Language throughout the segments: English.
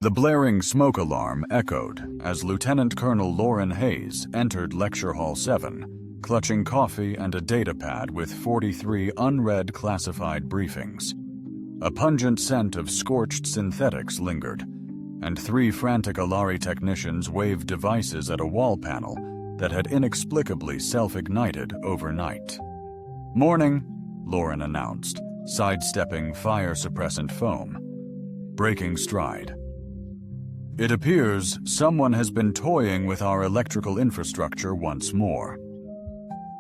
The blaring smoke alarm echoed as Lieutenant Colonel Lauren Hayes entered Lecture Hall 7, clutching coffee and a datapad with 43 unread classified briefings. A pungent scent of scorched synthetics lingered, and 3 frantic Alari technicians waved devices at a wall panel that had inexplicably self-ignited overnight. "Morning," Lauren announced, sidestepping fire-suppressant foam. Breaking stride. "It appears someone has been toying with our electrical infrastructure once more."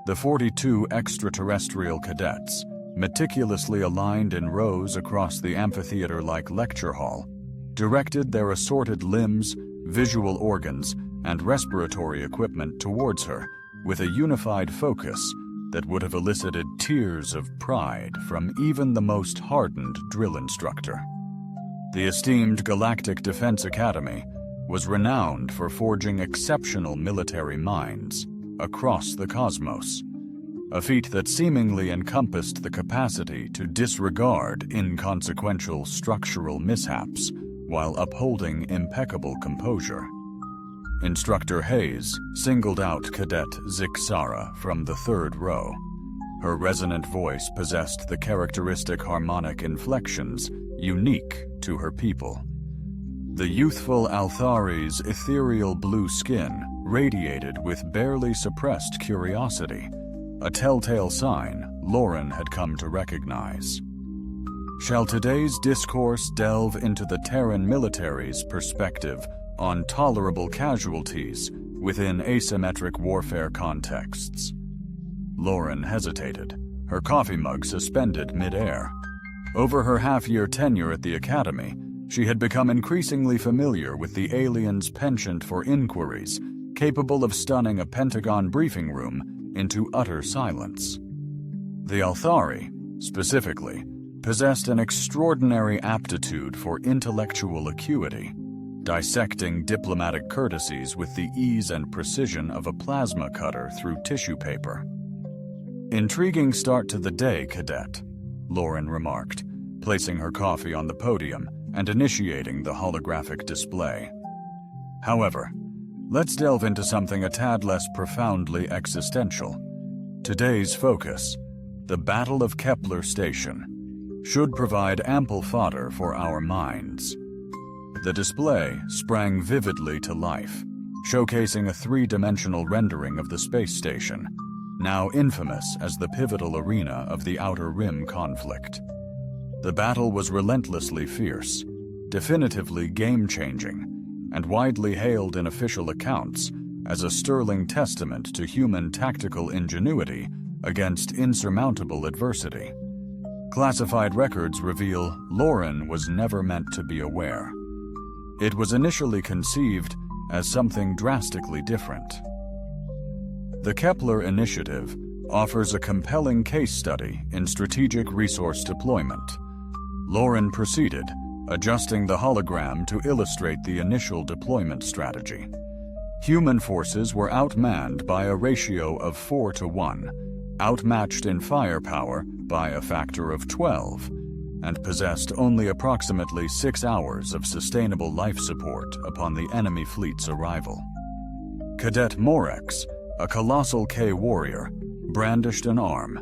The 42 extraterrestrial cadets, meticulously aligned in rows across the amphitheater-like lecture hall, directed their assorted limbs, visual organs, and respiratory equipment towards her with a unified focus that would have elicited tears of pride from even the most hardened drill instructor. The esteemed Galactic Defense Academy was renowned for forging exceptional military minds across the cosmos, a feat that seemingly encompassed the capacity to disregard inconsequential structural mishaps while upholding impeccable composure. Instructor Hayes singled out Cadet Zixara from the 3rd row. Her resonant voice possessed the characteristic harmonic inflections unique to her people. The youthful Althari's ethereal blue skin radiated with barely suppressed curiosity, a telltale sign Lauren had come to recognize. Shall today's discourse delve into the Terran military's perspective on tolerable casualties within asymmetric warfare contexts? Lauren hesitated, her coffee mug suspended mid-air. Over her half-year tenure at the Academy, she had become increasingly familiar with the aliens' penchant for inquiries capable of stunning a Pentagon briefing room into utter silence. The Althari, specifically, possessed an extraordinary aptitude for intellectual acuity, dissecting diplomatic courtesies with the ease and precision of a plasma cutter through tissue paper. "Intriguing start to the day, Cadet," Lauren remarked, placing her coffee on the podium and initiating the holographic display. "However, let's delve into something a tad less profoundly existential. Today's focus, the Battle of Kepler Station, should provide ample fodder for our minds." The display sprang vividly to life, showcasing a 3-dimensional rendering of the space station, now infamous as the pivotal arena of the Outer Rim conflict. The battle was relentlessly fierce, definitively game-changing, and widely hailed in official accounts as a sterling testament to human tactical ingenuity against insurmountable adversity. Classified records reveal Lauren was never meant to be aware. It was initially conceived as something drastically different. The Kepler Initiative offers a compelling case study in strategic resource deployment. Lauren proceeded, adjusting the hologram to illustrate the initial deployment strategy. Human forces were outmanned by a ratio of 4-to-1, outmatched in firepower by a factor of 12, and possessed only approximately 6 hours of sustainable life support upon the enemy fleet's arrival. Cadet Morex, a colossal K-warrior, brandished an arm.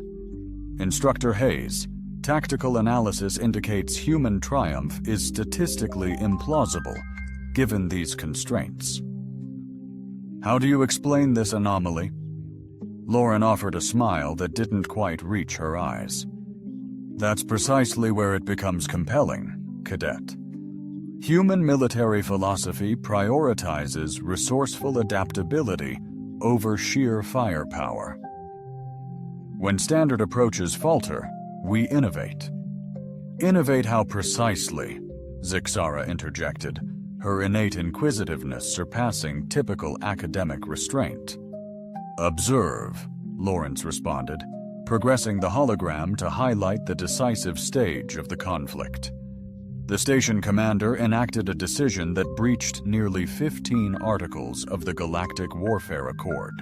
Instructor Hayes, tactical analysis indicates human triumph is statistically implausible, given these constraints. How do you explain this anomaly? Lauren offered a smile that didn't quite reach her eyes. That's precisely where it becomes compelling, Cadet. Human military philosophy prioritizes resourceful adaptability over sheer firepower. When standard approaches falter, we innovate. Innovate how precisely? Zixara interjected, her innate inquisitiveness surpassing typical academic restraint. Observe, Lawrence responded, progressing the hologram to highlight the decisive stage of the conflict. The station commander enacted a decision that breached nearly 15 articles of the Galactic Warfare Accord.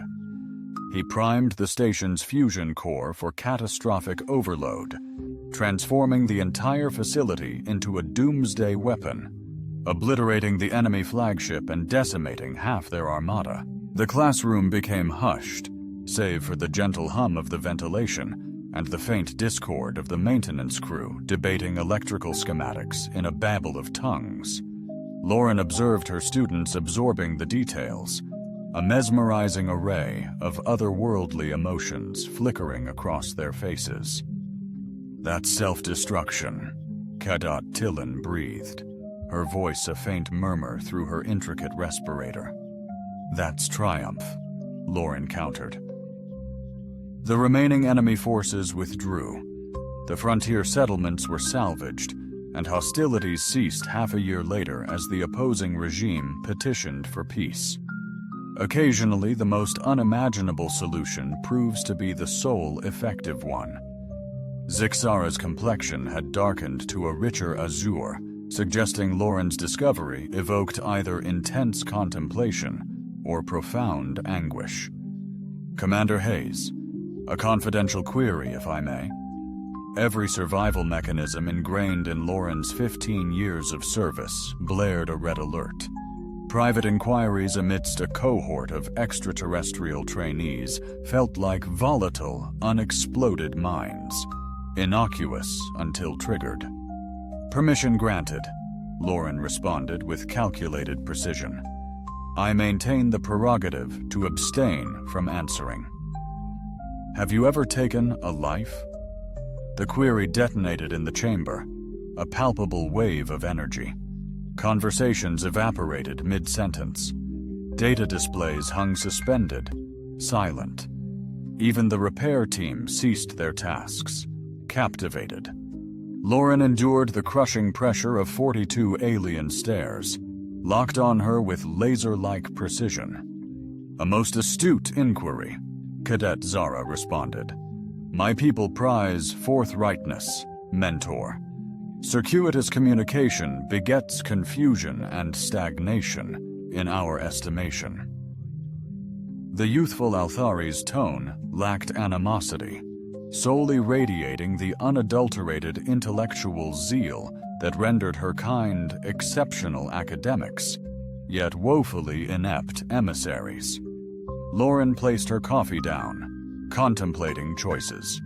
He primed the station's fusion core for catastrophic overload, transforming the entire facility into a doomsday weapon. obliterating the enemy flagship and decimating half their armada. The classroom became hushed, save for the gentle hum of the ventilation and the faint discord of the maintenance crew debating electrical schematics in a babble of tongues. Lauren observed her students absorbing the details, a mesmerizing array of otherworldly emotions flickering across their faces. "That's self-destruction," Cadet Tillin breathed, her voice a faint murmur through her intricate respirator. "That's triumph," Lauren countered. The remaining enemy forces withdrew. The frontier settlements were salvaged, and hostilities ceased half a year later as the opposing regime petitioned for peace. Occasionally, the most unimaginable solution proves to be the sole effective one. Zixara's complexion had darkened to a richer azure, suggesting Lauren's discovery evoked either intense contemplation or profound anguish. "Commander Hayes, a confidential query, if I may." Every survival mechanism ingrained in Lauren's 15 years of service blared a red alert. Private inquiries amidst a cohort of extraterrestrial trainees felt like volatile, unexploded mines, innocuous until triggered. "Permission granted," Lauren responded with calculated precision. "I maintain the prerogative to abstain from answering." "Have you ever taken a life?" The query detonated in the chamber, a palpable wave of energy. Conversations evaporated mid-sentence. Data displays hung suspended, silent. Even the repair team ceased their tasks, captivated. Lauren endured the crushing pressure of 42 alien stares, locked on her with laser-like precision. "A most astute inquiry," Cadet Zara responded. "My people prize forthrightness, mentor. Circuitous communication begets confusion and stagnation, in our estimation." The youthful Althari's tone lacked animosity, solely radiating the unadulterated intellectual zeal that rendered her kind, exceptional academics, yet woefully inept emissaries. Lauren placed her coffee down, contemplating choices.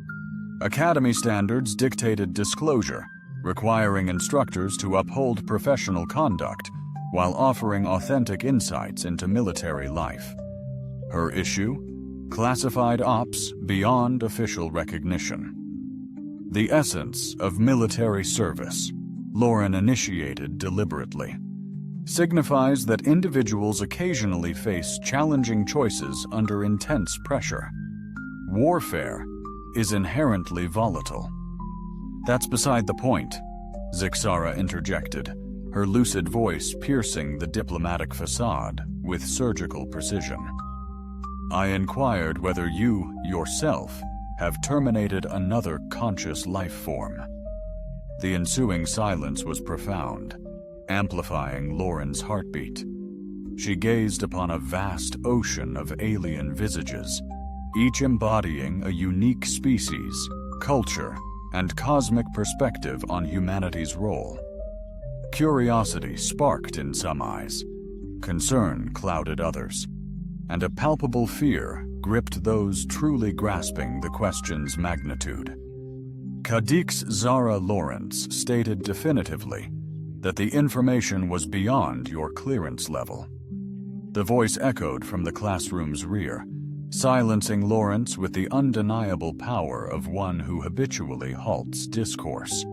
Academy standards dictated disclosure, requiring instructors to uphold professional conduct while offering authentic insights into military life. Her issue? Classified ops beyond official recognition. The essence of military service, Lauren initiated deliberately, signifies that individuals occasionally face challenging choices under intense pressure. Warfare is inherently volatile. "That's beside the point," Zixara interjected, her lucid voice piercing the diplomatic facade with surgical precision. "I inquired whether you, yourself, have terminated another conscious life form." The ensuing silence was profound, amplifying Lauren's heartbeat. She gazed upon a vast ocean of alien visages, each embodying a unique species, culture, and cosmic perspective on humanity's role. Curiosity sparked in some eyes, concern clouded others, and a palpable fear gripped those truly grasping the question's magnitude. Cadix Zara Lawrence stated definitively that the information was beyond your clearance level. The voice echoed from the classroom's rear, silencing Lawrence with the undeniable power of one who habitually halts discourse.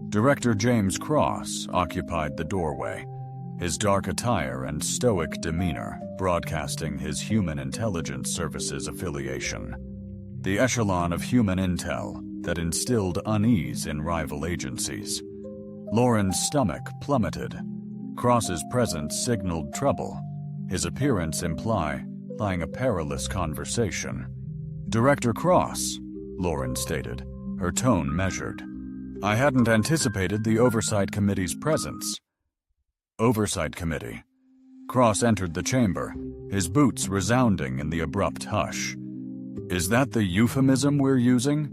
Director James Cross occupied the doorway, his dark attire and stoic demeanor broadcasting his Human Intelligence Services affiliation, the echelon of human intel that instilled unease in rival agencies. Lauren's stomach plummeted. Cross's presence signaled trouble, his appearance implying a perilous conversation. "Director Cross," Lauren stated, her tone measured. "I hadn't anticipated the Oversight Committee's presence." Oversight Committee. Cross entered the chamber, his boots resounding in the abrupt hush. "Is that the euphemism we're using?"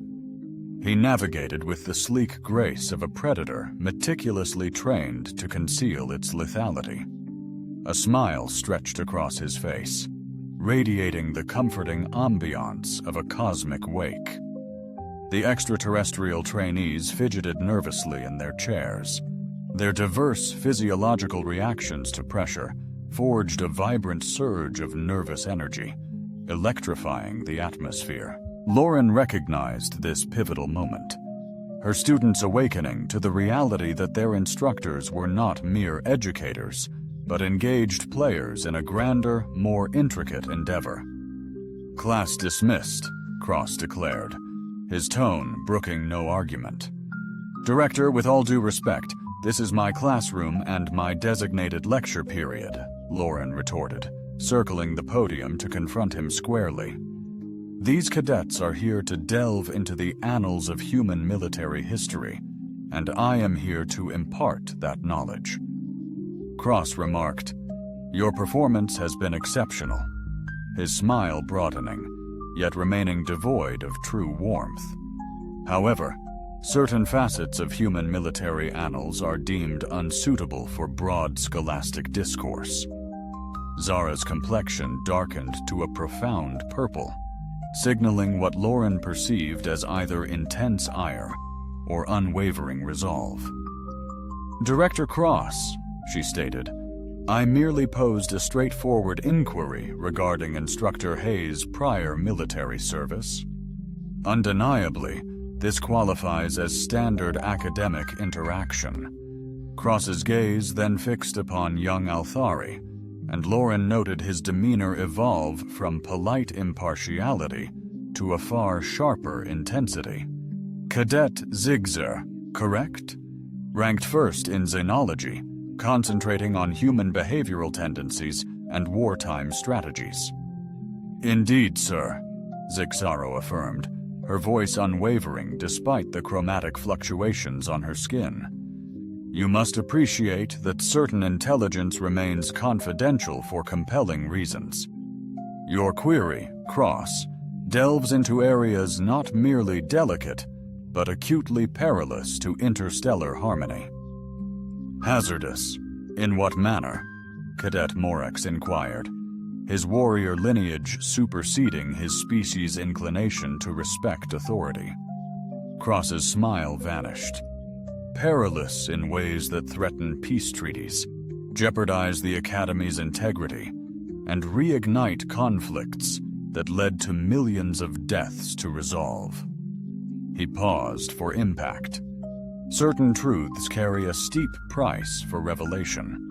He navigated with the sleek grace of a predator meticulously trained to conceal its lethality. A smile stretched across his face, radiating the comforting ambiance of a cosmic wake. The extraterrestrial trainees fidgeted nervously in their chairs. Their diverse physiological reactions to pressure forged a vibrant surge of nervous energy, electrifying the atmosphere. Lauren recognized this pivotal moment, her students awakening to the reality that their instructors were not mere educators, but engaged players in a grander, more intricate endeavor. "Class dismissed," Cross declared, his tone brooking no argument. "Director, with all due respect, this is my classroom and my designated lecture period," Lauren retorted, circling the podium to confront him squarely. "These cadets are here to delve into the annals of human military history, and I am here to impart that knowledge." Cross remarked, "Your performance has been exceptional," his smile broadening, yet remaining devoid of true warmth. "However, certain facets of human military annals are deemed unsuitable for broad scholastic discourse." Zara's complexion darkened to a profound purple, signaling what Lauren perceived as either intense ire or unwavering resolve. "Director Cross," she stated, "I merely posed a straightforward inquiry regarding Instructor Hayes' prior military service. Undeniably, this qualifies as standard academic interaction." Cross's gaze then fixed upon young Althari, and Lauren noted his demeanor evolve from polite impartiality to a far sharper intensity. "Cadet Zigzer, correct? Ranked first in xenology, concentrating on human behavioral tendencies and wartime strategies." "Indeed, sir," Zixaro affirmed, her voice unwavering despite the chromatic fluctuations on her skin. "You must appreciate that certain intelligence remains confidential for compelling reasons. Your query, Cross, delves into areas not merely delicate, but acutely perilous to interstellar harmony." "Hazardous? In what manner?" Cadet Morex inquired, his warrior lineage superseding his species' inclination to respect authority. Cross's smile vanished. "Perilous in ways that threaten peace treaties, jeopardize the Academy's integrity, and reignite conflicts that led to millions of deaths to resolve." He paused for impact. Certain truths carry a steep price for revelation.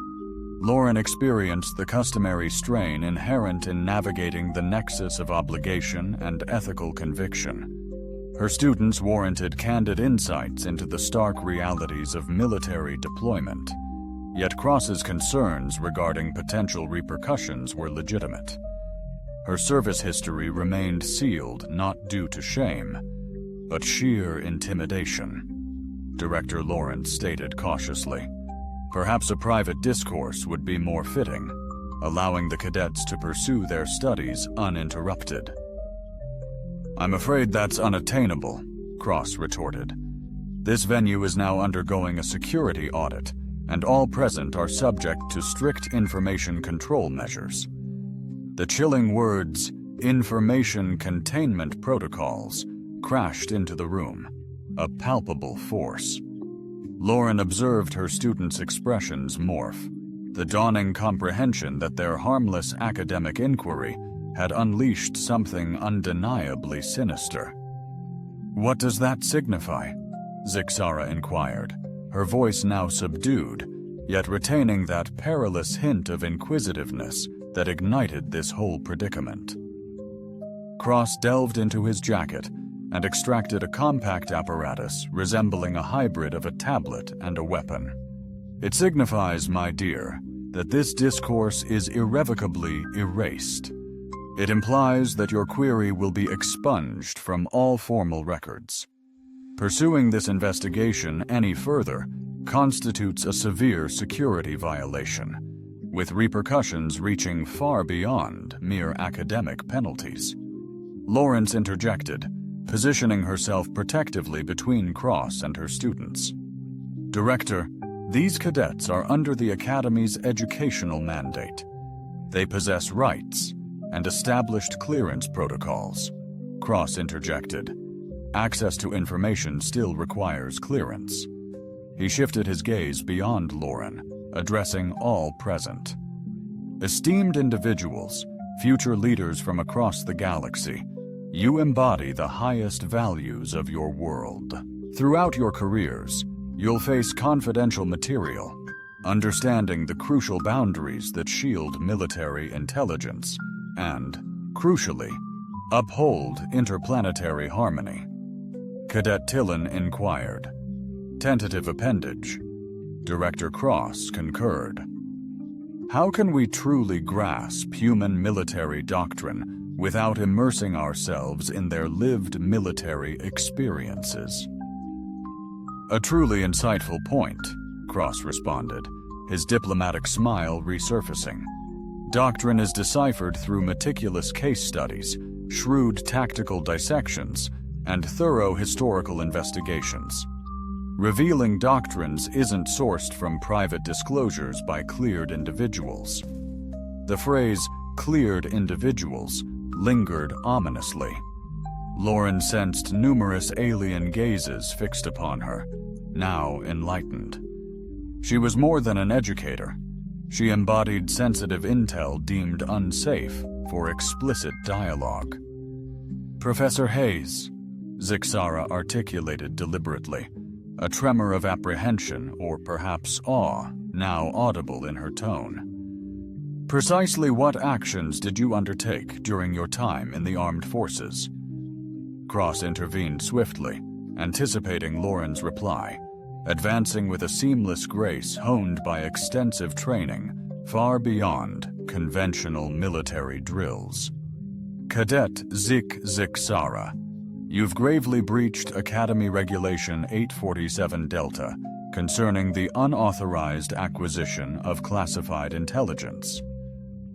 Lauren experienced the customary strain inherent in navigating the nexus of obligation and ethical conviction. Her students warranted candid insights into the stark realities of military deployment, yet Cross's concerns regarding potential repercussions were legitimate. Her service history remained sealed not due to shame, but sheer intimidation. Director Lawrence stated cautiously, "Perhaps a private discourse would be more fitting, allowing the cadets to pursue their studies uninterrupted." "I'm afraid that's unattainable," Cross retorted. "This venue is now undergoing a security audit, and all present are subject to strict information control measures." The chilling words, "information containment protocols," crashed into the room, a palpable force. Lauren observed her students' expressions morph, the dawning comprehension that their harmless academic inquiry had unleashed something undeniably sinister. "What does that signify?" Zixara inquired, her voice now subdued, yet retaining that perilous hint of inquisitiveness that ignited this whole predicament. Cross delved into his jacket and extracted a compact apparatus resembling a hybrid of a tablet and a weapon. "It signifies, my dear, that this discourse is irrevocably erased. It implies that your query will be expunged from all formal records. Pursuing this investigation any further constitutes a severe security violation, with repercussions reaching far beyond mere academic penalties." Lawrence interjected, positioning herself protectively between Cross and her students. Director, these cadets are under the Academy's educational mandate. They possess rights and established clearance protocols. Cross interjected. Access to information still requires clearance. He shifted his gaze beyond Lauren, addressing all present. Esteemed individuals, future leaders from across the galaxy, you embody the highest values of your world. Throughout your careers, you'll face confidential material, understanding the crucial boundaries that shield military intelligence, and, crucially, uphold interplanetary harmony. Cadet Tillin inquired. Tentative appendage. Director Cross concurred. How can we truly grasp human military doctrine without immersing ourselves in their lived military experiences? A truly insightful point, Cross responded, his diplomatic smile resurfacing. Doctrine is deciphered through meticulous case studies, shrewd tactical dissections, and thorough historical investigations. Revealing doctrines isn't sourced from private disclosures by cleared individuals. The phrase, cleared individuals, lingered ominously. Lauren sensed numerous alien gazes fixed upon her, now enlightened. She was more than an educator. She embodied sensitive intel deemed unsafe for explicit dialogue. Professor Hayes, Zixara articulated deliberately, a tremor of apprehension or perhaps awe now audible in her tone. Precisely what actions did you undertake during your time in the armed forces? Cross intervened swiftly, anticipating Lauren's reply, advancing with a seamless grace honed by extensive training far beyond conventional military drills. Cadet Zixara, you've gravely breached Academy Regulation 847 Delta concerning the unauthorized acquisition of classified intelligence.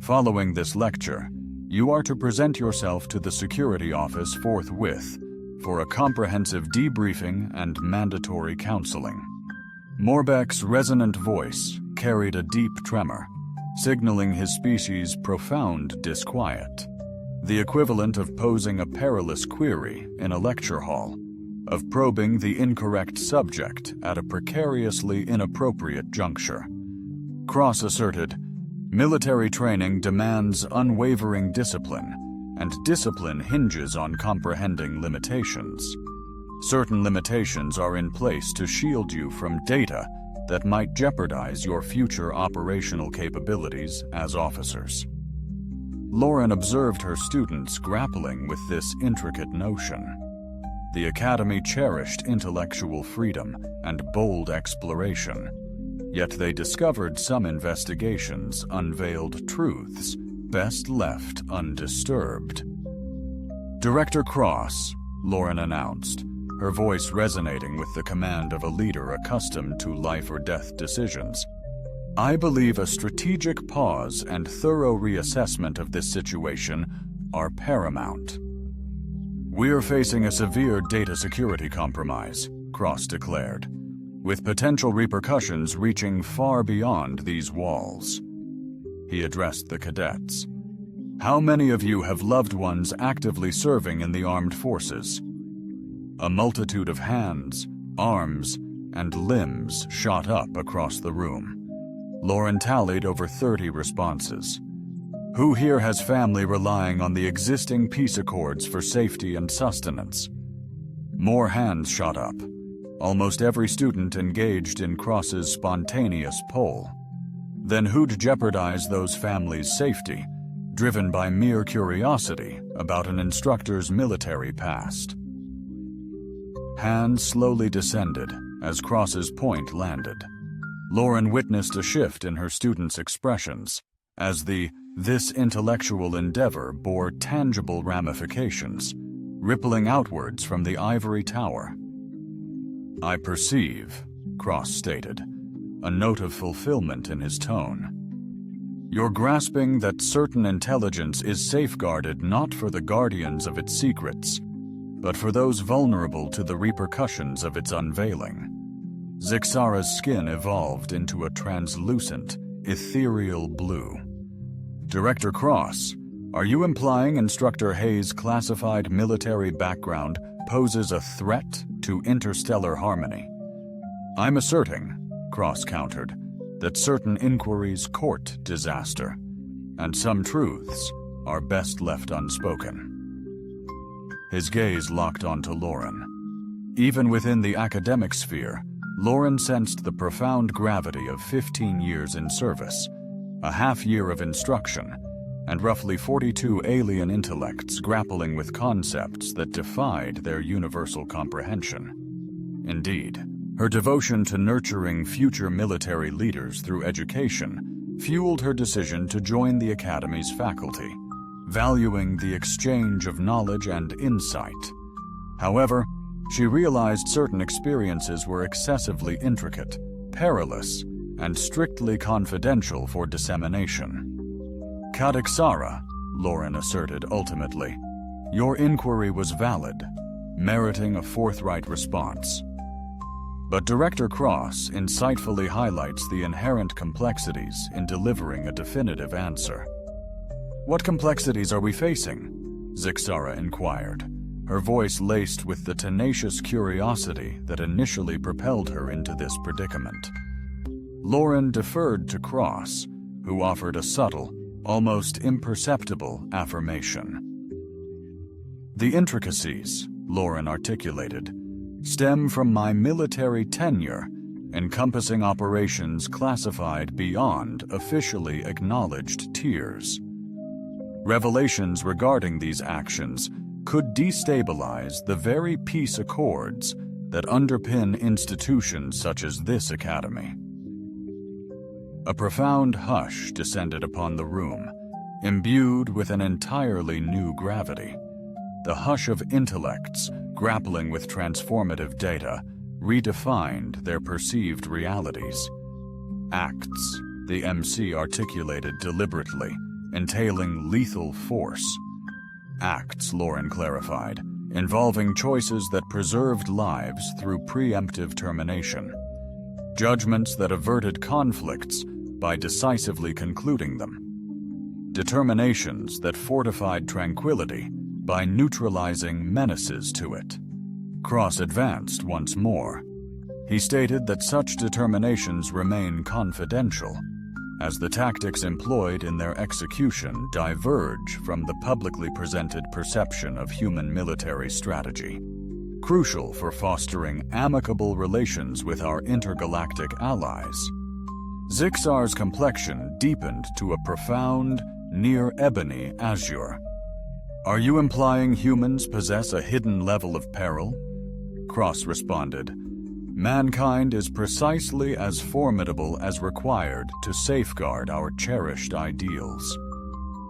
Following this lecture, you are to present yourself to the security office forthwith for a comprehensive debriefing and mandatory counseling. Morbeck's resonant voice carried a deep tremor, signaling his species' profound disquiet. The equivalent of posing a perilous query in a lecture hall, of probing the incorrect subject at a precariously inappropriate juncture. Cross asserted, military training demands unwavering discipline, and discipline hinges on comprehending limitations. Certain limitations are in place to shield you from data that might jeopardize your future operational capabilities as officers. Lauren observed her students grappling with this intricate notion. The Academy cherished intellectual freedom and bold exploration, yet they discovered some investigations unveiled truths best left undisturbed. Director Cross, Lauren announced, her voice resonating with the command of a leader accustomed to life or death decisions. I believe a strategic pause and thorough reassessment of this situation are paramount. We're facing a severe data security compromise, Cross declared, with potential repercussions reaching far beyond these walls. He addressed the cadets. How many of you have loved ones actively serving in the armed forces? A multitude of hands, arms, and limbs shot up across the room. Lauren tallied over 30 responses. Who here has family relying on the existing peace accords for safety and sustenance? More hands shot up. Almost every student engaged in Cross's spontaneous poll. Then who'd jeopardize those families' safety, driven by mere curiosity about an instructor's military past? Hands slowly descended as Cross's point landed. Lauren witnessed a shift in her students' expressions as this intellectual endeavor bore tangible ramifications, rippling outwards from the ivory tower. I perceive, Cross stated, a note of fulfillment in his tone. You're grasping that certain intelligence is safeguarded not for the guardians of its secrets, but for those vulnerable to the repercussions of its unveiling. Zixara's skin evolved into a translucent, ethereal blue. Director Cross, are you implying Instructor Hayes' classified military background poses a threat to interstellar harmony? I'm asserting, Cross countered, that certain inquiries court disaster, and some truths are best left unspoken. His gaze locked onto Lauren. Even within the academic sphere, Lauren sensed the profound gravity of 15 years in service, a half-year of instruction, and roughly 42 alien intellects grappling with concepts that defied their universal comprehension. Indeed, her devotion to nurturing future military leaders through education fueled her decision to join the Academy's faculty, valuing the exchange of knowledge and insight. However, she realized certain experiences were excessively intricate, perilous, and strictly confidential for dissemination. Kadixara, Lauren asserted ultimately, your inquiry was valid, meriting a forthright response. But Director Cross insightfully highlights the inherent complexities in delivering a definitive answer. What complexities are we facing? Zixara inquired, her voice laced with the tenacious curiosity that initially propelled her into this predicament. Lauren deferred to Cross, who offered a subtle, almost imperceptible affirmation. The intricacies, Lauren articulated, stem from my military tenure, encompassing operations classified beyond officially acknowledged tiers. Revelations regarding these actions could destabilize the very peace accords that underpin institutions such as this academy. A profound hush descended upon the room, imbued with an entirely new gravity. The hush of intellects grappling with transformative data redefined their perceived realities. Acts, the MC articulated deliberately, entailing lethal force. Acts, Lauren clarified, involving choices that preserved lives through preemptive termination. Judgments that averted conflicts by decisively concluding them. Determinations that fortified tranquility by neutralizing menaces to it. Cross advanced once more. He stated that such determinations remain confidential, as the tactics employed in their execution diverge from the publicly presented perception of human military strategy, crucial for fostering amicable relations with our intergalactic allies. Zixar's complexion deepened to a profound, near-ebony azure. Are you implying humans possess a hidden level of peril? Cross responded. Mankind is precisely as formidable as required to safeguard our cherished ideals.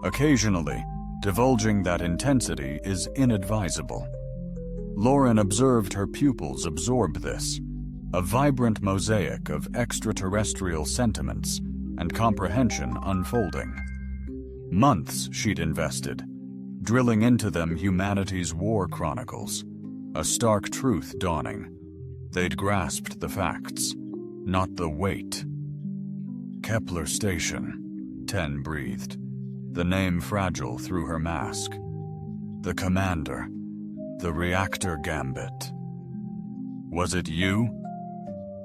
Occasionally, divulging that intensity is inadvisable. Lauren observed her pupils absorb this, a vibrant mosaic of extraterrestrial sentiments and comprehension unfolding. Months she'd invested, drilling into them humanity's war chronicles, a stark truth dawning. They'd grasped the facts, not the weight. Kepler Station, Ten breathed, the name fragile through her mask. The commander, the reactor gambit. Was it you?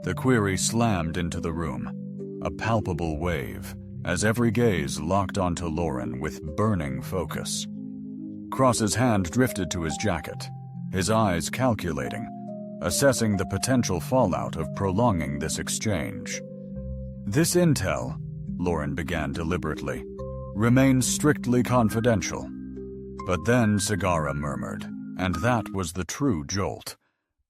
The query slammed into the room, a palpable wave, as every gaze locked onto Lauren with burning focus. Cross's hand drifted to his jacket, his eyes calculating, assessing the potential fallout of prolonging this exchange. This intel, Lauren began deliberately, remains strictly confidential. But then Sagara murmured, and that was the true jolt.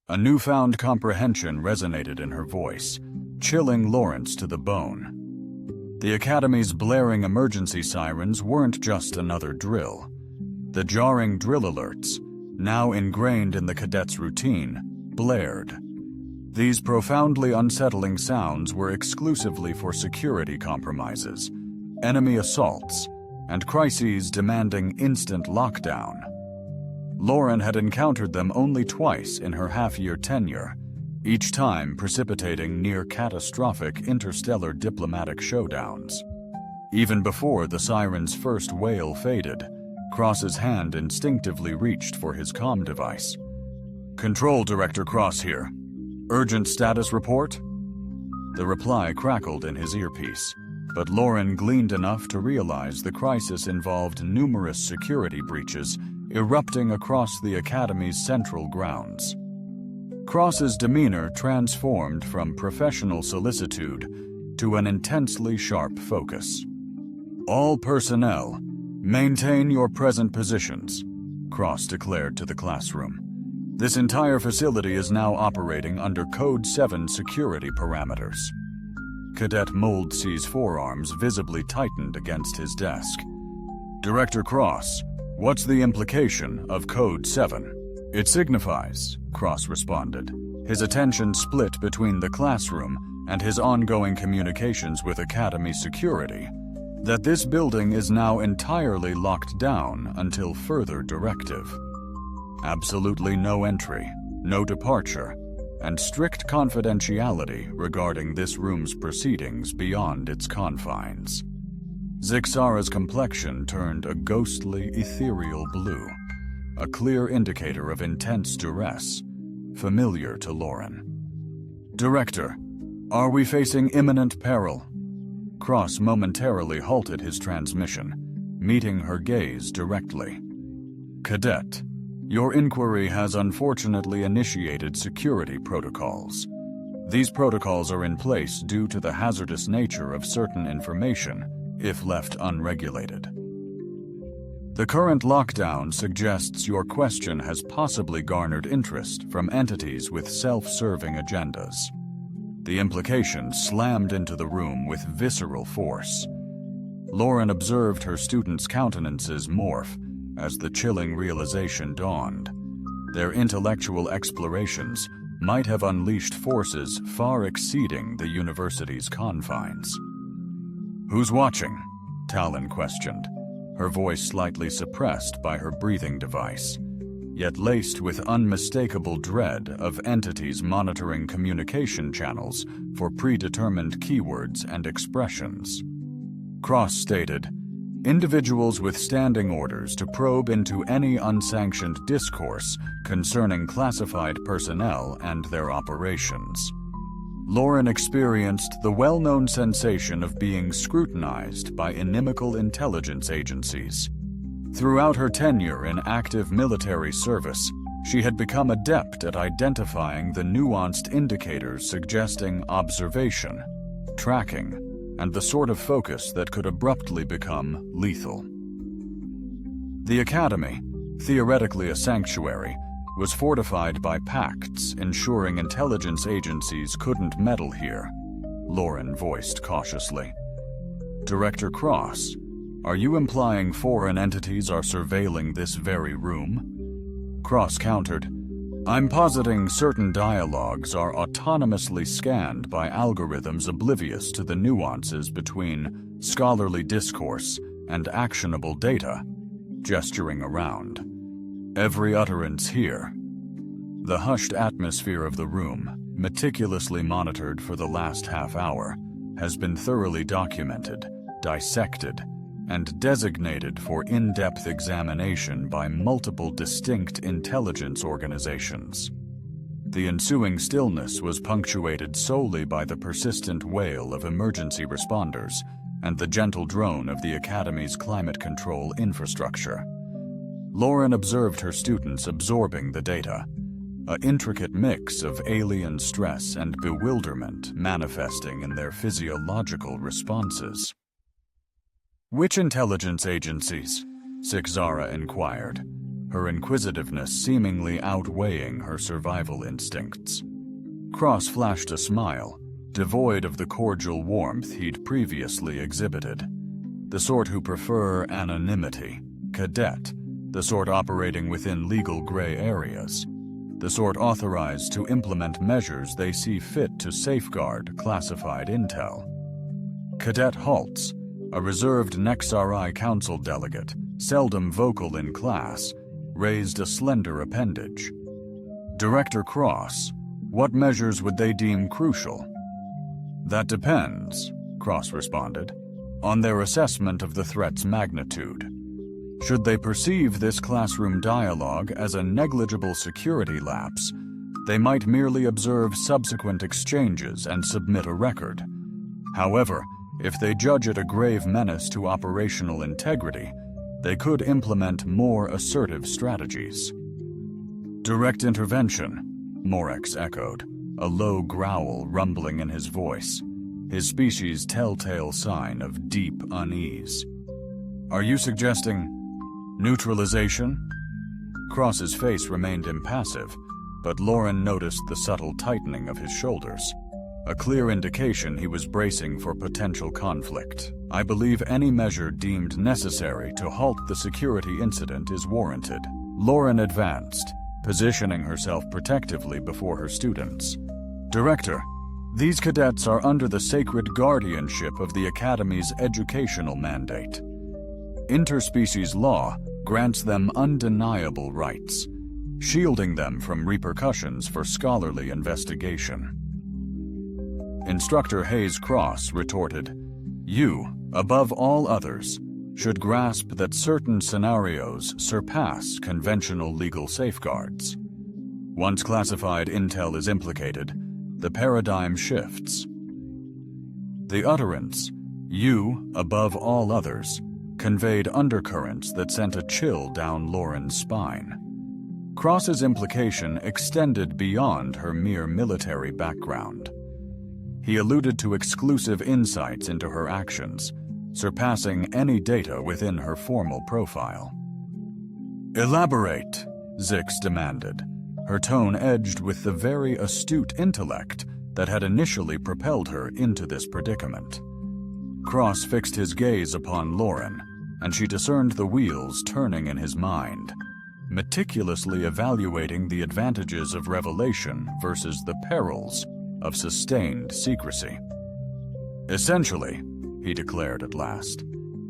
A newfound comprehension resonated in her voice, chilling Lawrence to the bone. The Academy's blaring emergency sirens weren't just another drill. The jarring drill alerts, now ingrained in the cadets' routine, blared. These profoundly unsettling sounds were exclusively for security compromises, enemy assaults, and crises demanding instant lockdown. Lauren had encountered them only twice in her half-year tenure, each time precipitating near-catastrophic interstellar diplomatic showdowns. Even before the siren's first wail faded, Cross's hand instinctively reached for his comm device. "Control, Director Cross here. Urgent status report?" The reply crackled in his earpiece, but Lauren gleaned enough to realize the crisis involved numerous security breaches erupting across the Academy's central grounds. Cross's demeanor transformed from professional solicitude to an intensely sharp focus. "All personnel, maintain your present positions," Cross declared to the classroom. "This entire facility is now operating under Code 7 security parameters." Cadet Moldsee's forearms visibly tightened against his desk. "Director Cross, what's the implication of Code 7? "It signifies," Cross responded, his attention split between the classroom and his ongoing communications with Academy security, "that this building is now entirely locked down until further directive. Absolutely no entry, no departure, and strict confidentiality regarding this room's proceedings beyond its confines." Zixara's complexion turned a ghostly, ethereal blue, a clear indicator of intense duress, familiar to Lauren. "Director, are we facing imminent peril?" Cross momentarily halted his transmission, meeting her gaze directly. "Cadet, your inquiry has unfortunately initiated security protocols. These protocols are in place due to the hazardous nature of certain information if left unregulated. The current lockdown suggests your question has possibly garnered interest from entities with self-serving agendas." The implication slammed into the room with visceral force. Lauren observed her students' countenances morph as the chilling realization dawned. Their intellectual explorations might have unleashed forces far exceeding the university's confines. "Who's watching?" Talon questioned, her voice slightly suppressed by her breathing device, yet laced with unmistakable dread of entities monitoring communication channels for predetermined keywords and expressions. Cross stated, "Individuals with standing orders to probe into any unsanctioned discourse concerning classified personnel and their operations." Lauren experienced the well-known sensation of being scrutinized by inimical intelligence agencies. Throughout her tenure in active military service, she had become adept at identifying the nuanced indicators suggesting observation, tracking, and the sort of focus that could abruptly become lethal. The Academy, theoretically a sanctuary, was fortified by pacts ensuring intelligence agencies couldn't meddle here, Lauren voiced cautiously. "Director Cross, are you implying foreign entities are surveilling this very room?" Cross countered, "I'm positing certain dialogues are autonomously scanned by algorithms oblivious to the nuances between scholarly discourse and actionable data," gesturing around. "Every utterance here." The hushed atmosphere of the room, meticulously monitored for the last half hour, has been thoroughly documented, dissected, and designated for in-depth examination by multiple distinct intelligence organizations. The ensuing stillness was punctuated solely by the persistent wail of emergency responders and the gentle drone of the Academy's climate control infrastructure. Lauren observed her students absorbing the data, an intricate mix of alien stress and bewilderment manifesting in their physiological responses. "Which intelligence agencies?" Zixara inquired, her inquisitiveness seemingly outweighing her survival instincts. Cross flashed a smile, devoid of the cordial warmth he'd previously exhibited. The sort who prefer anonymity, cadet, the sort operating within legal gray areas, the sort authorized to implement measures they see fit to safeguard classified intel. Cadet Haltz, a reserved Nexari Council delegate, seldom vocal in class, raised a slender appendage. "Director Cross, what measures would they deem crucial?" "That depends," Cross responded, "on their assessment of the threat's magnitude. Should they perceive this classroom dialogue as a negligible security lapse, they might merely observe subsequent exchanges and submit a record. However, if they judge it a grave menace to operational integrity, they could implement more assertive strategies." "Direct intervention," Morex echoed, a low growl rumbling in his voice, his species' telltale sign of deep unease. "Are you suggesting neutralization?" Cross's face remained impassive, but Lauren noticed the subtle tightening of his shoulders, a clear indication he was bracing for potential conflict. "I believe any measure deemed necessary to halt the security incident is warranted." Lauren advanced, positioning herself protectively before her students. "Director, these cadets are under the sacred guardianship of the Academy's educational mandate. Interspecies law grants them undeniable rights, shielding them from repercussions for scholarly investigation." Instructor Hayes Cross retorted, "You, above all others, should grasp that certain scenarios surpass conventional legal safeguards. Once classified intel is implicated, the paradigm shifts." The utterance, "you, above all others," conveyed undercurrents that sent a chill down Lauren's spine. Cross's implication extended beyond her mere military background. He alluded to exclusive insights into her actions, surpassing any data within her formal profile. "Elaborate," Zix demanded, her tone edged with the very astute intellect that had initially propelled her into this predicament. Cross fixed his gaze upon Lauren, and she discerned the wheels turning in his mind, meticulously evaluating the advantages of revelation versus the perils of sustained secrecy. "Essentially," he declared at last,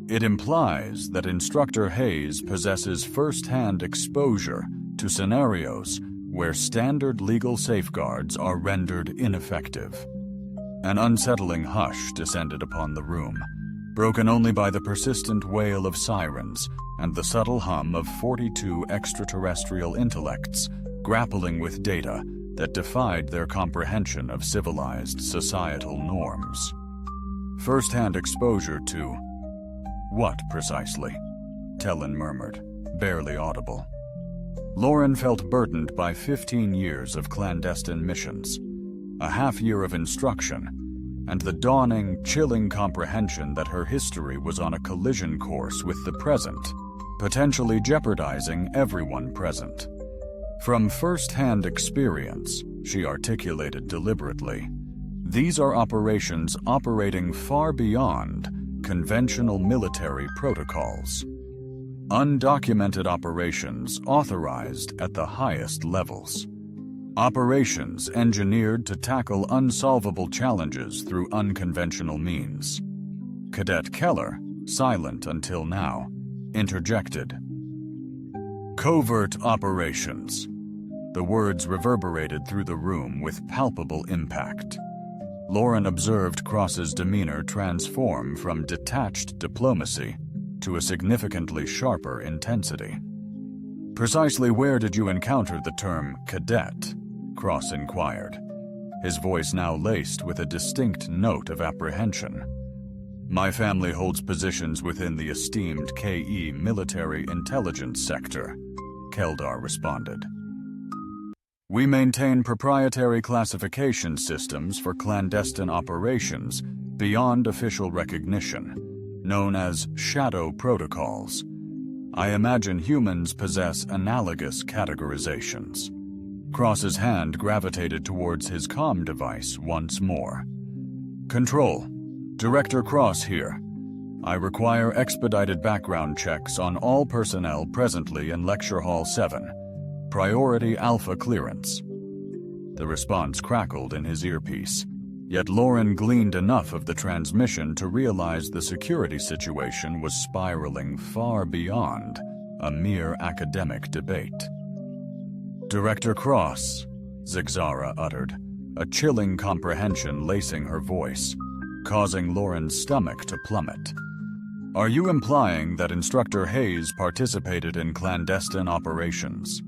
"it implies that Instructor Hayes possesses first-hand exposure to scenarios where standard legal safeguards are rendered ineffective." An unsettling hush descended upon the room, broken only by the persistent wail of sirens and the subtle hum of 42 extraterrestrial intellects grappling with data that defied their comprehension of civilized societal norms. First-hand exposure to what precisely? Tellin murmured, barely audible. Lauren felt burdened by 15 years of clandestine missions, a half-year of instruction, and the dawning, chilling comprehension that her history was on a collision course with the present, potentially jeopardizing everyone present. From first-hand experience, she articulated deliberately, these are operations operating far beyond conventional military protocols. Undocumented operations authorized at the highest levels. Operations engineered to tackle unsolvable challenges through unconventional means. Cadet Keller, silent until now, interjected. Covert operations. The words reverberated through the room with palpable impact. Lauren observed Cross's demeanor transform from detached diplomacy to a significantly sharper intensity. Precisely where did you encounter the term cadet? Cross inquired, his voice now laced with a distinct note of apprehension. My family holds positions within the esteemed KE military intelligence sector, Keldar responded. We maintain proprietary classification systems for clandestine operations beyond official recognition, known as shadow protocols. I imagine humans possess analogous categorizations. Cross's hand gravitated towards his comm device once more. Control, Director Cross here. I require expedited background checks on all personnel presently in Lecture Hall 7. Priority Alpha clearance. The response crackled in his earpiece, yet Lauren gleaned enough of the transmission to realize the security situation was spiraling far beyond a mere academic debate. "Director Cross," Zigzara uttered, a chilling comprehension lacing her voice, causing Lauren's stomach to plummet. "Are you implying that Instructor Hayes participated in clandestine operations?"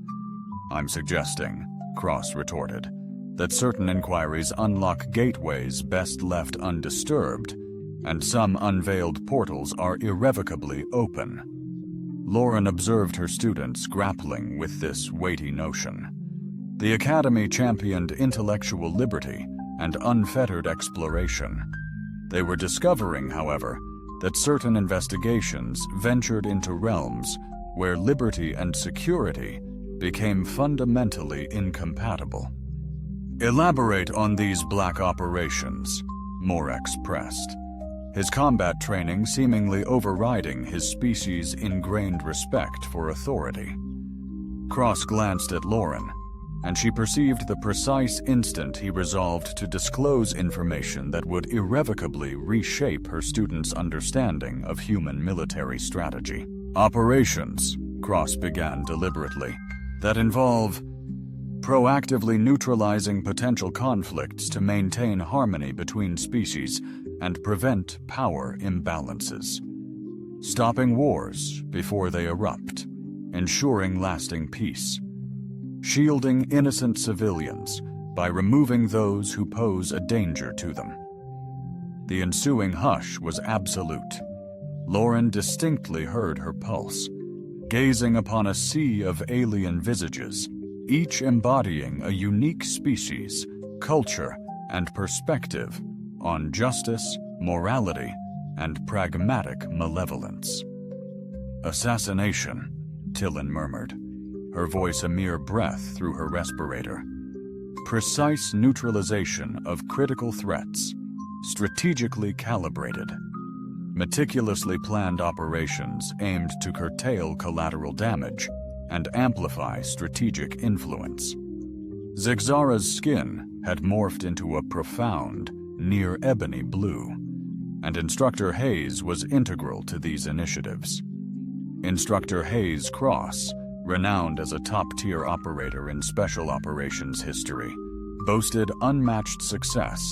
"I'm suggesting," Cross retorted, "that certain inquiries unlock gateways best left undisturbed, and some unveiled portals are irrevocably open." Lauren observed her students grappling with this weighty notion. The Academy championed intellectual liberty and unfettered exploration. They were discovering, however, that certain investigations ventured into realms where liberty and security became fundamentally incompatible. "Elaborate on these black operations," Morex pressed, his combat training seemingly overriding his species' ingrained respect for authority. Cross glanced at Lauren, and she perceived the precise instant he resolved to disclose information that would irrevocably reshape her students' understanding of human military strategy. "Operations," Cross began deliberately, "that involve proactively neutralizing potential conflicts to maintain harmony between species and prevent power imbalances. Stopping wars before they erupt, ensuring lasting peace. Shielding innocent civilians by removing those who pose a danger to them." The ensuing hush was absolute. Lauren distinctly heard her pulse, gazing upon a sea of alien visages, each embodying a unique species, culture, and perspective on justice, morality, and pragmatic malevolence. "Assassination," Tillin murmured, her voice a mere breath through her respirator. "Precise neutralization of critical threats, strategically calibrated. Meticulously planned operations aimed to curtail collateral damage and amplify strategic influence." Zigzara's skin had morphed into a profound, near ebony blue, and Instructor Hayes was integral to these initiatives. Instructor Hayes Cross, renowned as a top-tier operator in special operations history, boasted unmatched success,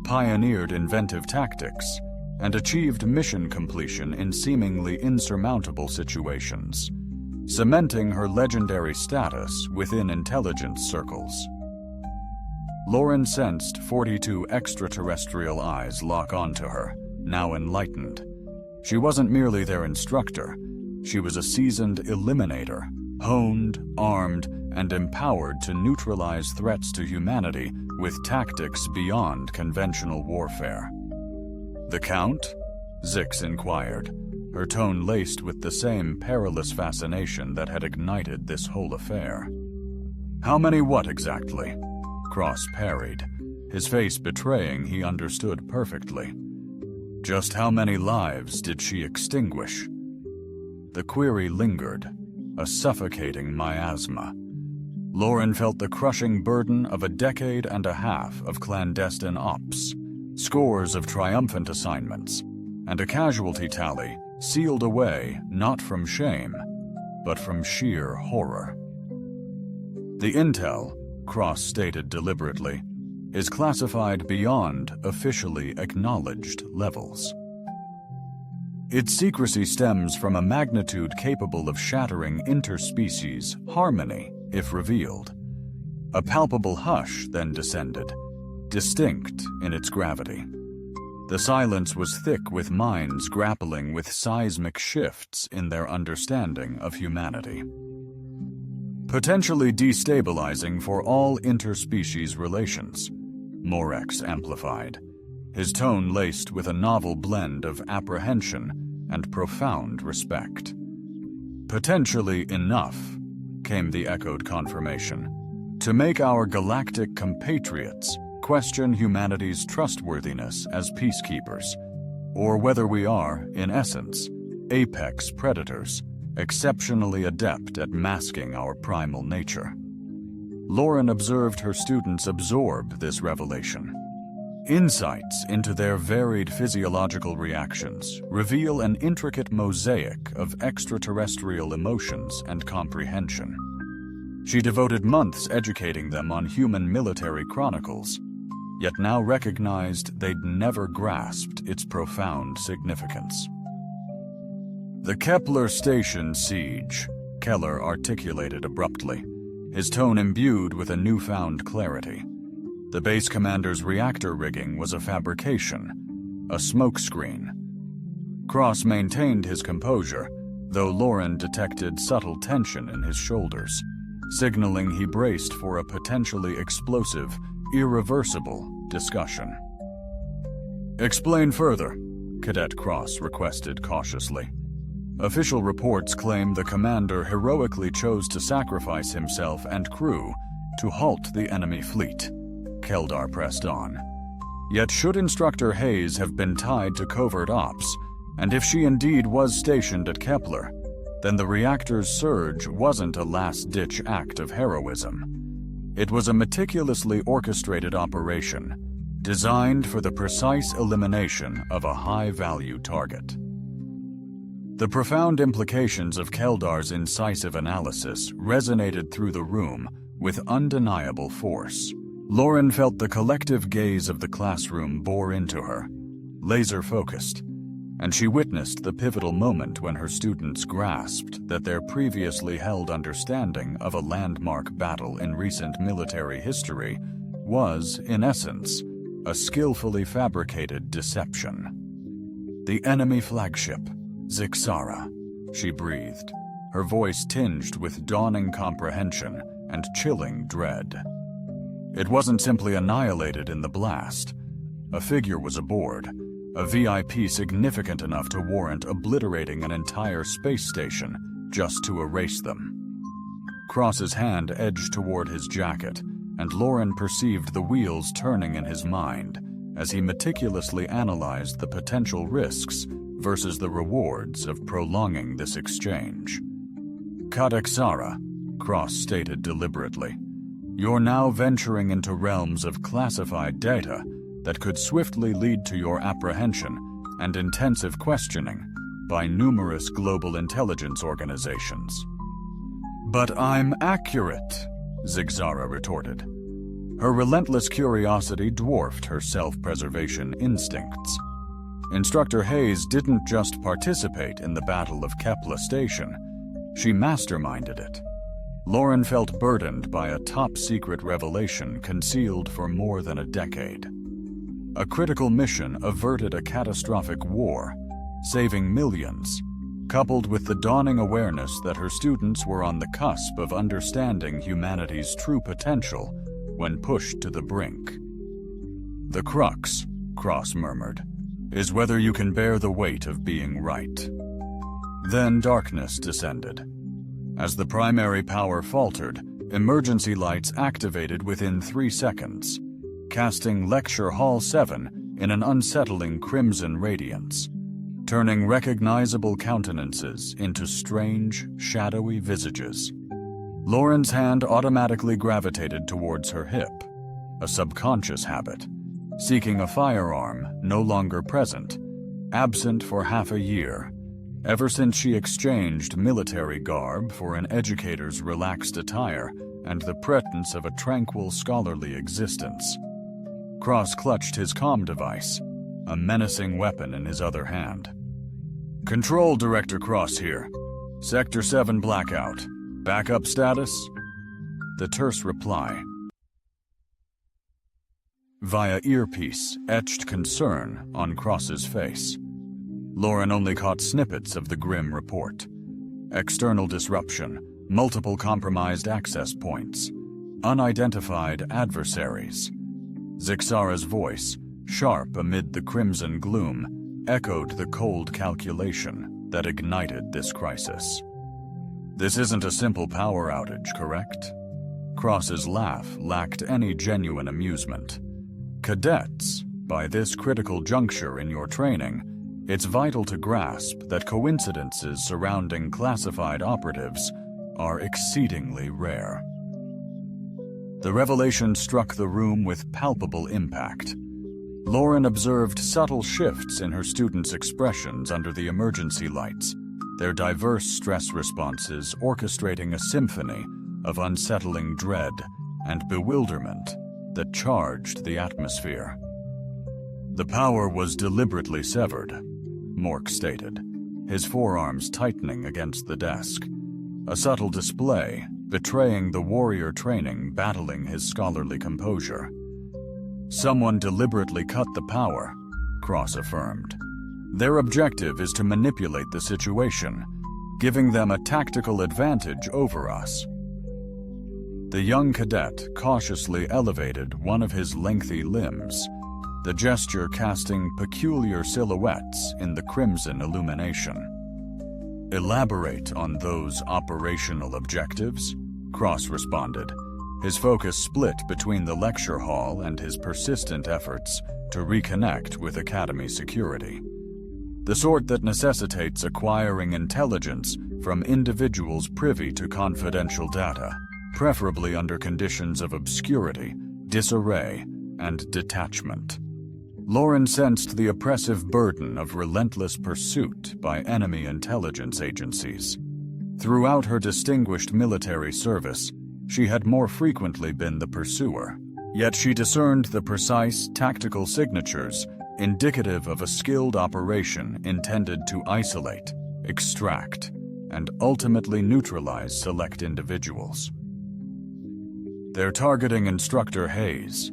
pioneered inventive tactics, and achieved mission completion in seemingly insurmountable situations, cementing her legendary status within intelligence circles. Lauren sensed 42 extraterrestrial eyes lock onto her, now enlightened. She wasn't merely their instructor, she was a seasoned eliminator, honed, armed, and empowered to neutralize threats to humanity with tactics beyond conventional warfare. "The Count?" Zix inquired, her tone laced with the same perilous fascination that had ignited this whole affair. "How many what exactly?" Cross parried, his face betraying he understood perfectly. "Just how many lives did she extinguish?" The query lingered, a suffocating miasma. Lauren felt the crushing burden of a decade and a half of clandestine ops, scores of triumphant assignments, and a casualty tally sealed away not from shame, but from sheer horror. "The intel," Cross stated deliberately, "is classified beyond officially acknowledged levels. Its secrecy stems from a magnitude capable of shattering interspecies harmony if revealed. A palpable hush then descended, distinct in its gravity. The silence was thick with minds grappling with seismic shifts in their understanding of humanity. Potentially destabilizing for all interspecies relations," Morex amplified, his tone laced with a novel blend of apprehension and profound respect. "Potentially enough," came the echoed confirmation, "to make our galactic compatriots question humanity's trustworthiness as peacekeepers, or whether we are, in essence, apex predators, exceptionally adept at masking our primal nature." Lauren observed her students absorb this revelation. Insights into their varied physiological reactions reveal an intricate mosaic of extraterrestrial emotions and comprehension. She devoted months educating them on human military chronicles, yet now recognized they'd never grasped its profound significance. "The Kepler station siege," Keller articulated abruptly, his tone imbued with a newfound clarity. The base commander's reactor rigging was a fabrication, a smokescreen. Cross maintained his composure, though Lauren detected subtle tension in his shoulders, signaling he braced for a potentially explosive, irreversible discussion. "Explain further," Cadet Cross requested cautiously. "Official reports claim the commander heroically chose to sacrifice himself and crew to halt the enemy fleet," Keldar pressed on. "Yet should Instructor Hayes have been tied to covert ops, and if she indeed was stationed at Kepler, then the reactor's surge wasn't a last-ditch act of heroism. It was a meticulously orchestrated operation, designed for the precise elimination of a high-value target." The profound implications of Keldar's incisive analysis resonated through the room with undeniable force. Lauren felt the collective gaze of the classroom bore into her, laser-focused, and she witnessed the pivotal moment when her students grasped that their previously held understanding of a landmark battle in recent military history was, in essence, a skillfully fabricated deception. "The enemy flagship, Zixara," she breathed, her voice tinged with dawning comprehension and chilling dread. It wasn't simply annihilated in the blast. A figure was aboard, a VIP significant enough to warrant obliterating an entire space station just to erase them. Cross's hand edged toward his jacket, and Lauren perceived the wheels turning in his mind as he meticulously analyzed the potential risks versus the rewards of prolonging this exchange. "Kadexara," Cross stated deliberately, "you're now venturing into realms of classified data that could swiftly lead to your apprehension and intensive questioning by numerous global intelligence organizations." "But I'm accurate," Zixara retorted. Her relentless curiosity dwarfed her self-preservation instincts. Instructor Hayes didn't just participate in the Battle of Kepler Station, she masterminded it. Lauren felt burdened by a top-secret revelation concealed for more than a decade. A critical mission averted a catastrophic war, saving millions, coupled with the dawning awareness that her students were on the cusp of understanding humanity's true potential when pushed to the brink. "The crux," Cross murmured, "is whether you can bear the weight of being right." Then darkness descended. As the primary power faltered, emergency lights activated within 3 seconds, casting Lecture Hall 7 in an unsettling crimson radiance, turning recognizable countenances into strange, shadowy visages. Lauren's hand automatically gravitated towards her hip, a subconscious habit, seeking a firearm no longer present, absent for half a year, ever since she exchanged military garb for an educator's relaxed attire and the pretense of a tranquil scholarly existence. Cross clutched his comm device, a menacing weapon in his other hand. "Control, Director Cross here. Sector 7 blackout. Backup status?" The terse reply, via earpiece, etched concern on Cross's face. Lauren only caught snippets of the grim report. External disruption, multiple compromised access points, unidentified adversaries. Zixara's voice, sharp amid the crimson gloom, echoed the cold calculation that ignited this crisis. "This isn't a simple power outage, correct?" Cross's laugh lacked any genuine amusement. "Cadets, by this critical juncture in your training, it's vital to grasp that coincidences surrounding classified operatives are exceedingly rare." The revelation struck the room with palpable impact. Lauren observed subtle shifts in her students' expressions under the emergency lights, their diverse stress responses orchestrating a symphony of unsettling dread and bewilderment that charged the atmosphere. The power was deliberately severed, Mork stated, his forearms tightening against the desk, a subtle display betraying the warrior training battling his scholarly composure. Someone deliberately cut the power, Cross affirmed. Their objective is to manipulate the situation, giving them a tactical advantage over us. The young cadet cautiously elevated one of his lengthy limbs, the gesture casting peculiar silhouettes in the crimson illumination. Elaborate on those operational objectives, Cross responded, his focus split between the lecture hall and his persistent efforts to reconnect with Academy security. The sort that necessitates acquiring intelligence from individuals privy to confidential data, preferably under conditions of obscurity, disarray, and detachment. Lauren sensed the oppressive burden of relentless pursuit by enemy intelligence agencies. Throughout her distinguished military service, she had more frequently been the pursuer, yet she discerned the precise tactical signatures indicative of a skilled operation intended to isolate, extract, and ultimately neutralize select individuals. "They're targeting Instructor Hayes,"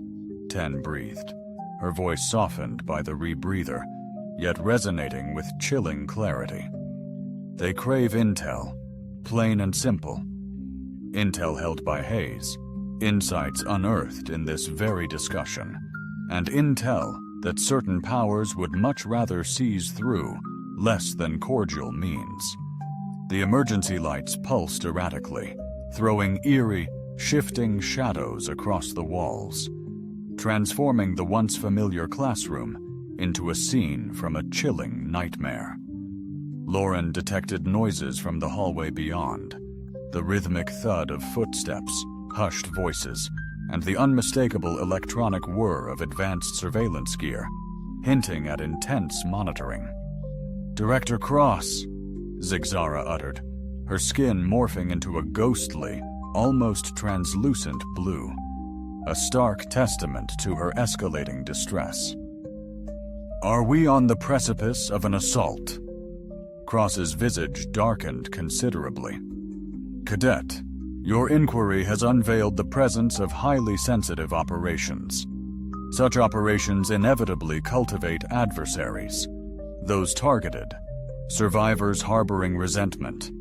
Ten breathed, her voice softened by the rebreather, yet resonating with chilling clarity. "They crave intel, plain and simple. Intel held by Hayes, insights unearthed in this very discussion, and intel that certain powers would much rather seize through less than cordial means." The emergency lights pulsed erratically, throwing eerie, shifting shadows across the walls, transforming the once familiar classroom into a scene from a chilling nightmare. Lauren detected noises from the hallway beyond, the rhythmic thud of footsteps, hushed voices, and the unmistakable electronic whir of advanced surveillance gear, hinting at intense monitoring. "Director Cross," Zigzara uttered, her skin morphing into a ghostly, almost translucent blue, a stark testament to her escalating distress. "Are we on the precipice of an assault?" Cross's visage darkened considerably. "Cadet, your inquiry has unveiled the presence of highly sensitive operations. Such operations inevitably cultivate adversaries, those targeted, survivors harboring resentment,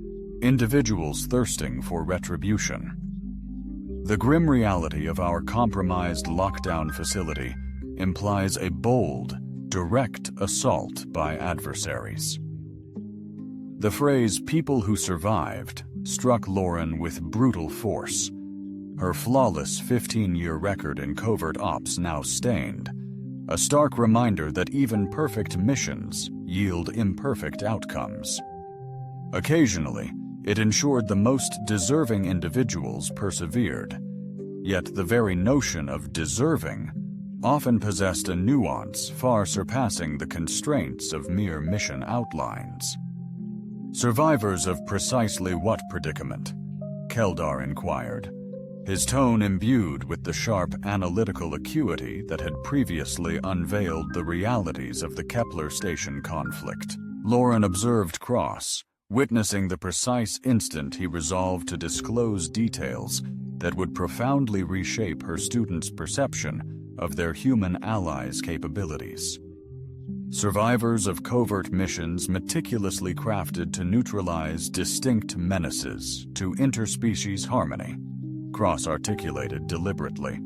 individuals thirsting for retribution. The grim reality of our compromised lockdown facility implies a bold, direct assault by adversaries." The phrase "people who survived" struck Lauren with brutal force, her flawless 15-year record in covert ops now stained, a stark reminder that even perfect missions yield imperfect outcomes. Occasionally, it ensured the most deserving individuals persevered, yet the very notion of deserving often possessed a nuance far surpassing the constraints of mere mission outlines. "Survivors of precisely what predicament?" Keldar inquired, his tone imbued with the sharp analytical acuity that had previously unveiled the realities of the Kepler station conflict. Lauren observed Cross, witnessing the precise instant he resolved to disclose details that would profoundly reshape her students' perception of their human allies' capabilities. "Survivors of covert missions meticulously crafted to neutralize distinct menaces to interspecies harmony," Cross articulated deliberately.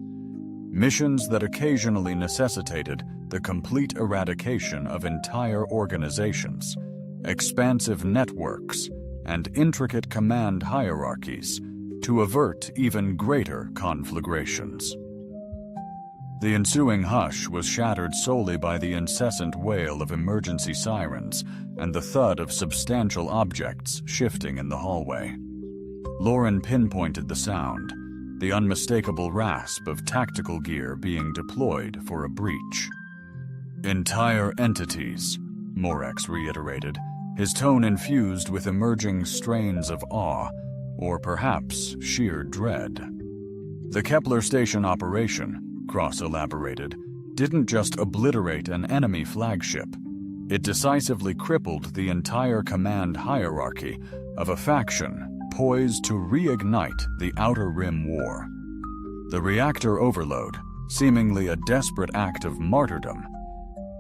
"Missions that occasionally necessitated the complete eradication of entire organizations, expansive networks, and intricate command hierarchies to avert even greater conflagrations." The ensuing hush was shattered solely by the incessant wail of emergency sirens and the thud of substantial objects shifting in the hallway. Lauren pinpointed the sound, the unmistakable rasp of tactical gear being deployed for a breach. "Entire entities," Morex reiterated, his tone infused with emerging strains of awe, or perhaps sheer dread. "The Kepler station operation," Cross elaborated, "didn't just obliterate an enemy flagship. It decisively crippled the entire command hierarchy of a faction poised to reignite the Outer Rim War. The reactor overload, seemingly a desperate act of martyrdom,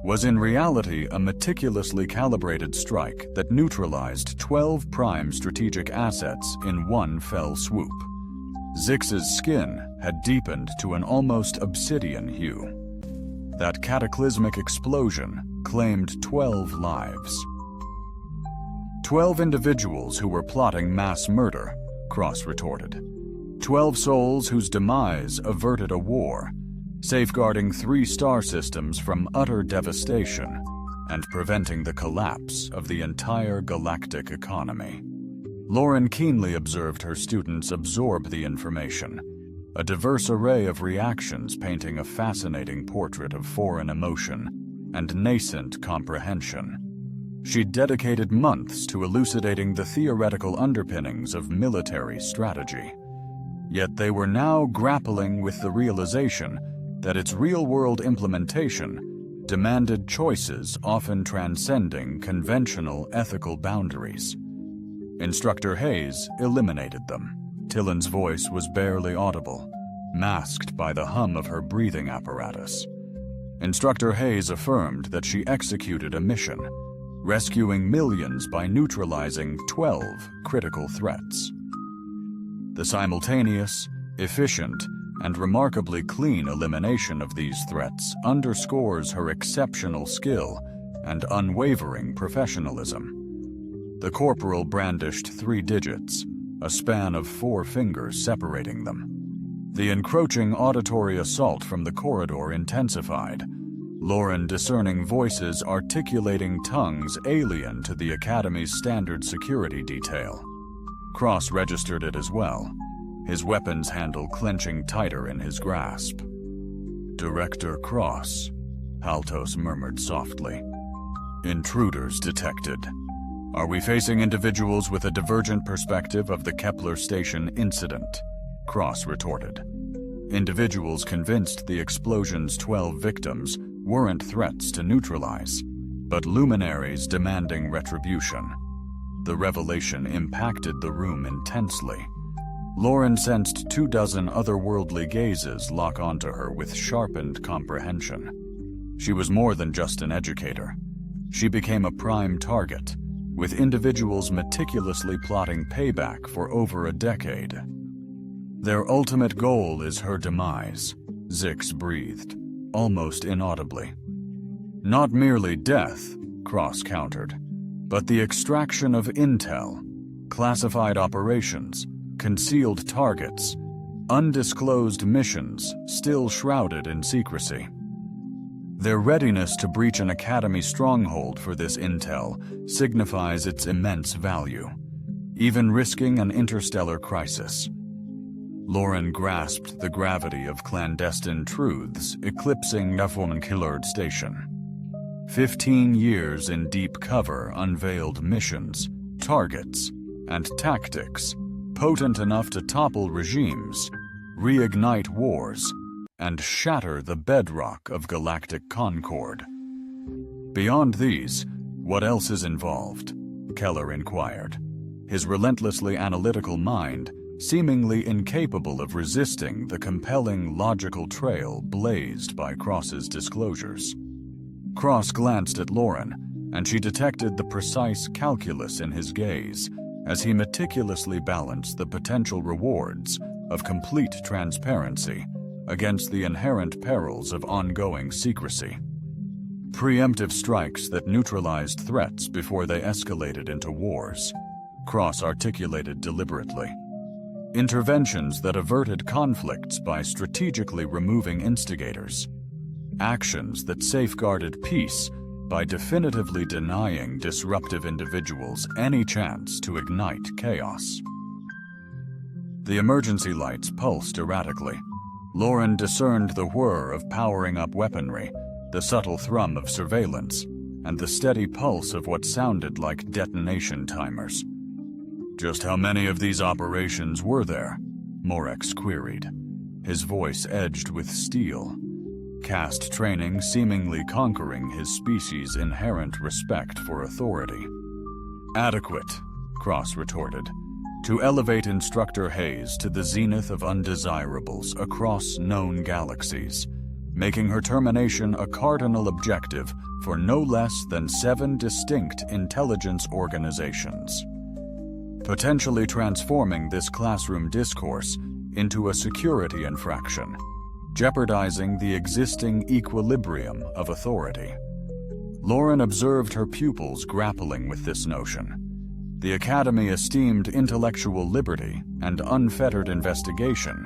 was in reality a meticulously calibrated strike that neutralized 12 prime strategic assets in one fell swoop. Zix's skin had deepened to an almost obsidian hue. That cataclysmic explosion claimed 12 lives. 12 individuals who were plotting mass murder, Cross retorted. 12 souls whose demise averted a war, safeguarding 3 star systems from utter devastation and preventing the collapse of the entire galactic economy. Lauren keenly observed her students absorb the information, a diverse array of reactions painting a fascinating portrait of foreign emotion and nascent comprehension. She'd dedicated months to elucidating the theoretical underpinnings of military strategy. Yet they were now grappling with the realization that its real-world implementation demanded choices often transcending conventional ethical boundaries. Instructor Hayes eliminated them. Tillen's voice was barely audible, masked by the hum of her breathing apparatus. Instructor Hayes affirmed that she executed a mission, rescuing millions by neutralizing 12 critical threats. The simultaneous, efficient, and remarkably clean elimination of these threats underscores her exceptional skill and unwavering professionalism. The corporal brandished 3 digits, a span of 4 fingers separating them. The encroaching auditory assault from the corridor intensified, Lauren discerning voices articulating tongues alien to the Academy's standard security detail. Cross registered it as well, his weapon's handle clenching tighter in his grasp. "Director Cross," Haltos murmured softly. "Intruders detected. Are we facing individuals with a divergent perspective of the Kepler station incident?" Cross retorted. "Individuals convinced the explosion's 12 victims weren't threats to neutralize, but luminaries demanding retribution." The revelation impacted the room intensely. Lauren sensed 24 otherworldly gazes lock onto her with sharpened comprehension. She was more than just an educator. She became a prime target, with individuals meticulously plotting payback for over a decade. "Their ultimate goal is her demise," Zix breathed, almost inaudibly. "Not merely death," Cross countered, "but the extraction of intel, classified operations, concealed targets, undisclosed missions still shrouded in secrecy. Their readiness to breach an Academy stronghold for this intel signifies its immense value, even risking an interstellar crisis." Lauren grasped the gravity of clandestine truths eclipsing Killard Station. 15 years in deep cover unveiled missions, targets, and tactics potent enough to topple regimes, reignite wars, and shatter the bedrock of galactic concord. "Beyond these, what else is involved?" Keller inquired, his relentlessly analytical mind seemingly incapable of resisting the compelling logical trail blazed by Cross's disclosures. Cross glanced at Lauren, and she detected the precise calculus in his gaze as he meticulously balanced the potential rewards of complete transparency against the inherent perils of ongoing secrecy. Preemptive strikes that neutralized threats before they escalated into wars, Cross articulated deliberately. Interventions that averted conflicts by strategically removing instigators. Actions that safeguarded peace by definitively denying disruptive individuals any chance to ignite chaos. The emergency lights pulsed erratically. Lauren discerned the whir of powering up weaponry, the subtle thrum of surveillance, and the steady pulse of what sounded like detonation timers. "Just how many of these operations were there?" Morex queried, his voice edged with steel. Caste training seemingly conquering his species' inherent respect for authority. "Adequate," Cross retorted, "to elevate Instructor Hayes to the zenith of undesirables across known galaxies, making her termination a cardinal objective for no less than 7 distinct intelligence organizations, potentially transforming this classroom discourse into a security infraction, jeopardizing the existing equilibrium of authority." Lauren observed her pupils grappling with this notion. The Academy esteemed intellectual liberty and unfettered investigation,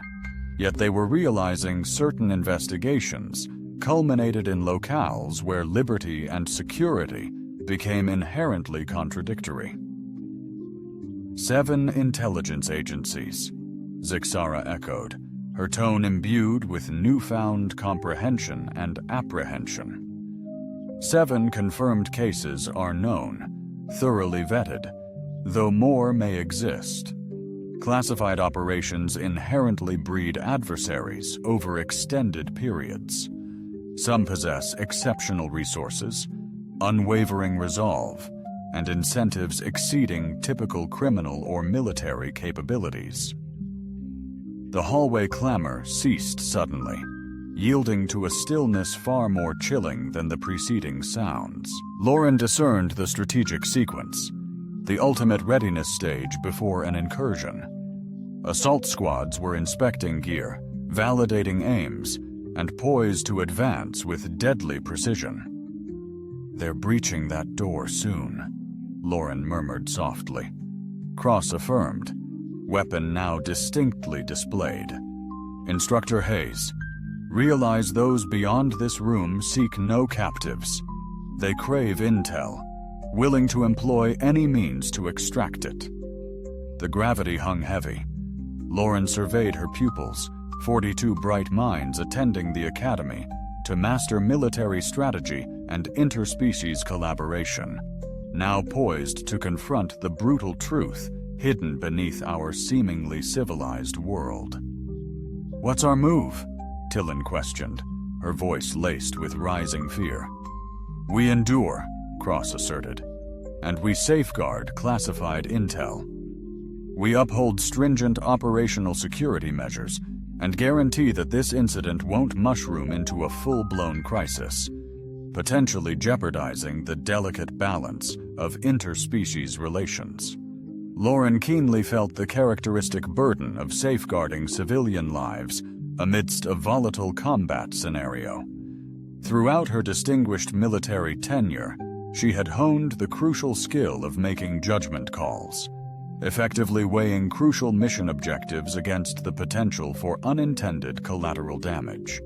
yet they were realizing certain investigations culminated in locales where liberty and security became inherently contradictory. 7 intelligence agencies, Zixara echoed, her tone imbued with newfound comprehension and apprehension. 7 confirmed cases are known, thoroughly vetted, though more may exist. Classified operations inherently breed adversaries over extended periods. Some possess exceptional resources, unwavering resolve, and incentives exceeding typical criminal or military capabilities. The hallway clamor ceased suddenly, yielding to a stillness far more chilling than the preceding sounds. Lauren discerned the strategic sequence, the ultimate readiness stage before an incursion. Assault squads were inspecting gear, validating aims, and poised to advance with deadly precision. "They're breaching that door soon," Lauren murmured softly. Cross affirmed, weapon now distinctly displayed. "Instructor Hayes, realize those beyond this room seek no captives. They crave intel, willing to employ any means to extract it." The gravity hung heavy. Lauren surveyed her pupils, 42 bright minds attending the academy, to master military strategy and interspecies collaboration, now poised to confront the brutal truth hidden beneath our seemingly civilized world. "What's our move?" Tillin questioned, her voice laced with rising fear. "We endure," Cross asserted, "and we safeguard classified intel. We uphold stringent operational security measures and guarantee that this incident won't mushroom into a full-blown crisis, potentially jeopardizing the delicate balance of interspecies relations." Lauren keenly felt the characteristic burden of safeguarding civilian lives amidst a volatile combat scenario. Throughout her distinguished military tenure, she had honed the crucial skill of making judgment calls, effectively weighing crucial mission objectives against the potential for unintended collateral damage.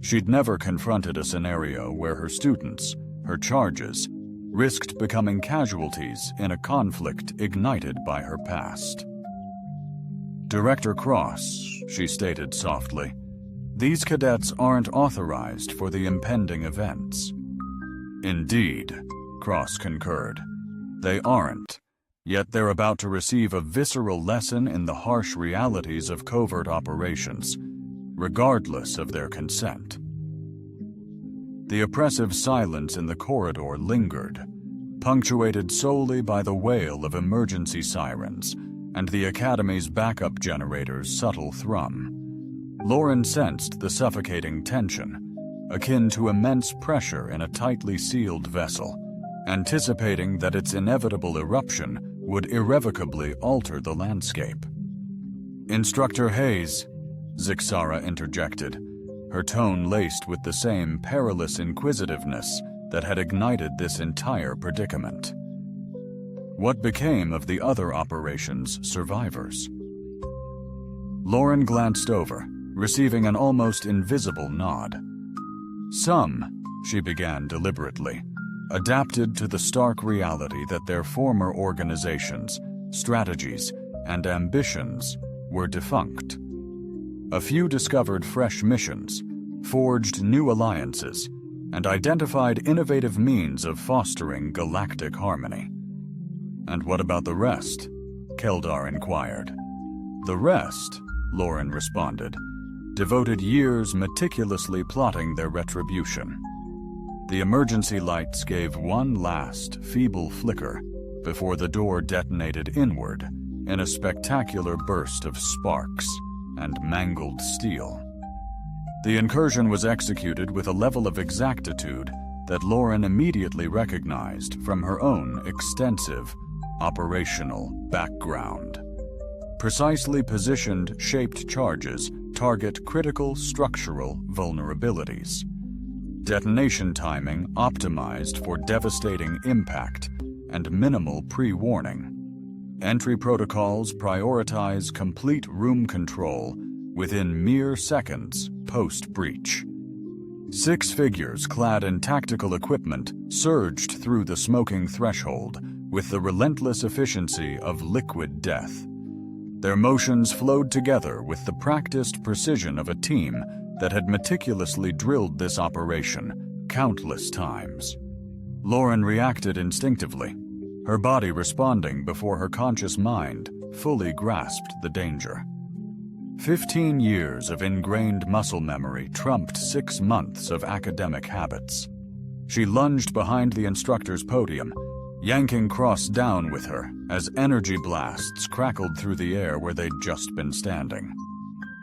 She'd never confronted a scenario where her students, her charges, risked becoming casualties in a conflict ignited by her past. "Director Cross," she stated softly, "these cadets aren't authorized for the impending events." "Indeed," Cross concurred, "they aren't. Yet they're about to receive a visceral lesson in the harsh realities of covert operations, regardless of their consent." The oppressive silence in the corridor lingered, punctuated solely by the wail of emergency sirens and the Academy's backup generator's subtle thrum. Lauren sensed the suffocating tension, akin to immense pressure in a tightly sealed vessel, anticipating that its inevitable eruption would irrevocably alter the landscape. "Instructor Hayes," Zixara interjected, her tone laced with the same perilous inquisitiveness that had ignited this entire predicament. "What became of the other operation's survivors?" Lauren glanced over, receiving an almost invisible nod. "Some," she began deliberately, "adapted to the stark reality that their former organizations, strategies, and ambitions were defunct. A few discovered fresh missions, forged new alliances, and identified innovative means of fostering galactic harmony. "And what about the rest?" Keldar inquired. "The rest," Lauren responded, "devoted years meticulously plotting their retribution." The emergency lights gave one last, feeble flicker before the door detonated inward in a spectacular burst of sparks and mangled steel. The incursion was executed with a level of exactitude that Lauren immediately recognized from her own extensive operational background. Precisely positioned shaped charges target critical structural vulnerabilities. Detonation timing optimized for devastating impact and minimal pre-warning. Entry protocols prioritize complete room control within mere seconds post-breach. 6 figures clad in tactical equipment surged through the smoking threshold with the relentless efficiency of liquid death. Their motions flowed together with the practiced precision of a team that had meticulously drilled this operation countless times. Lauren reacted instinctively, her body responding before her conscious mind fully grasped the danger. 15 years of ingrained muscle memory trumped 6 months of academic habits. She lunged behind the instructor's podium, yanking Cross down with her as energy blasts crackled through the air where they'd just been standing.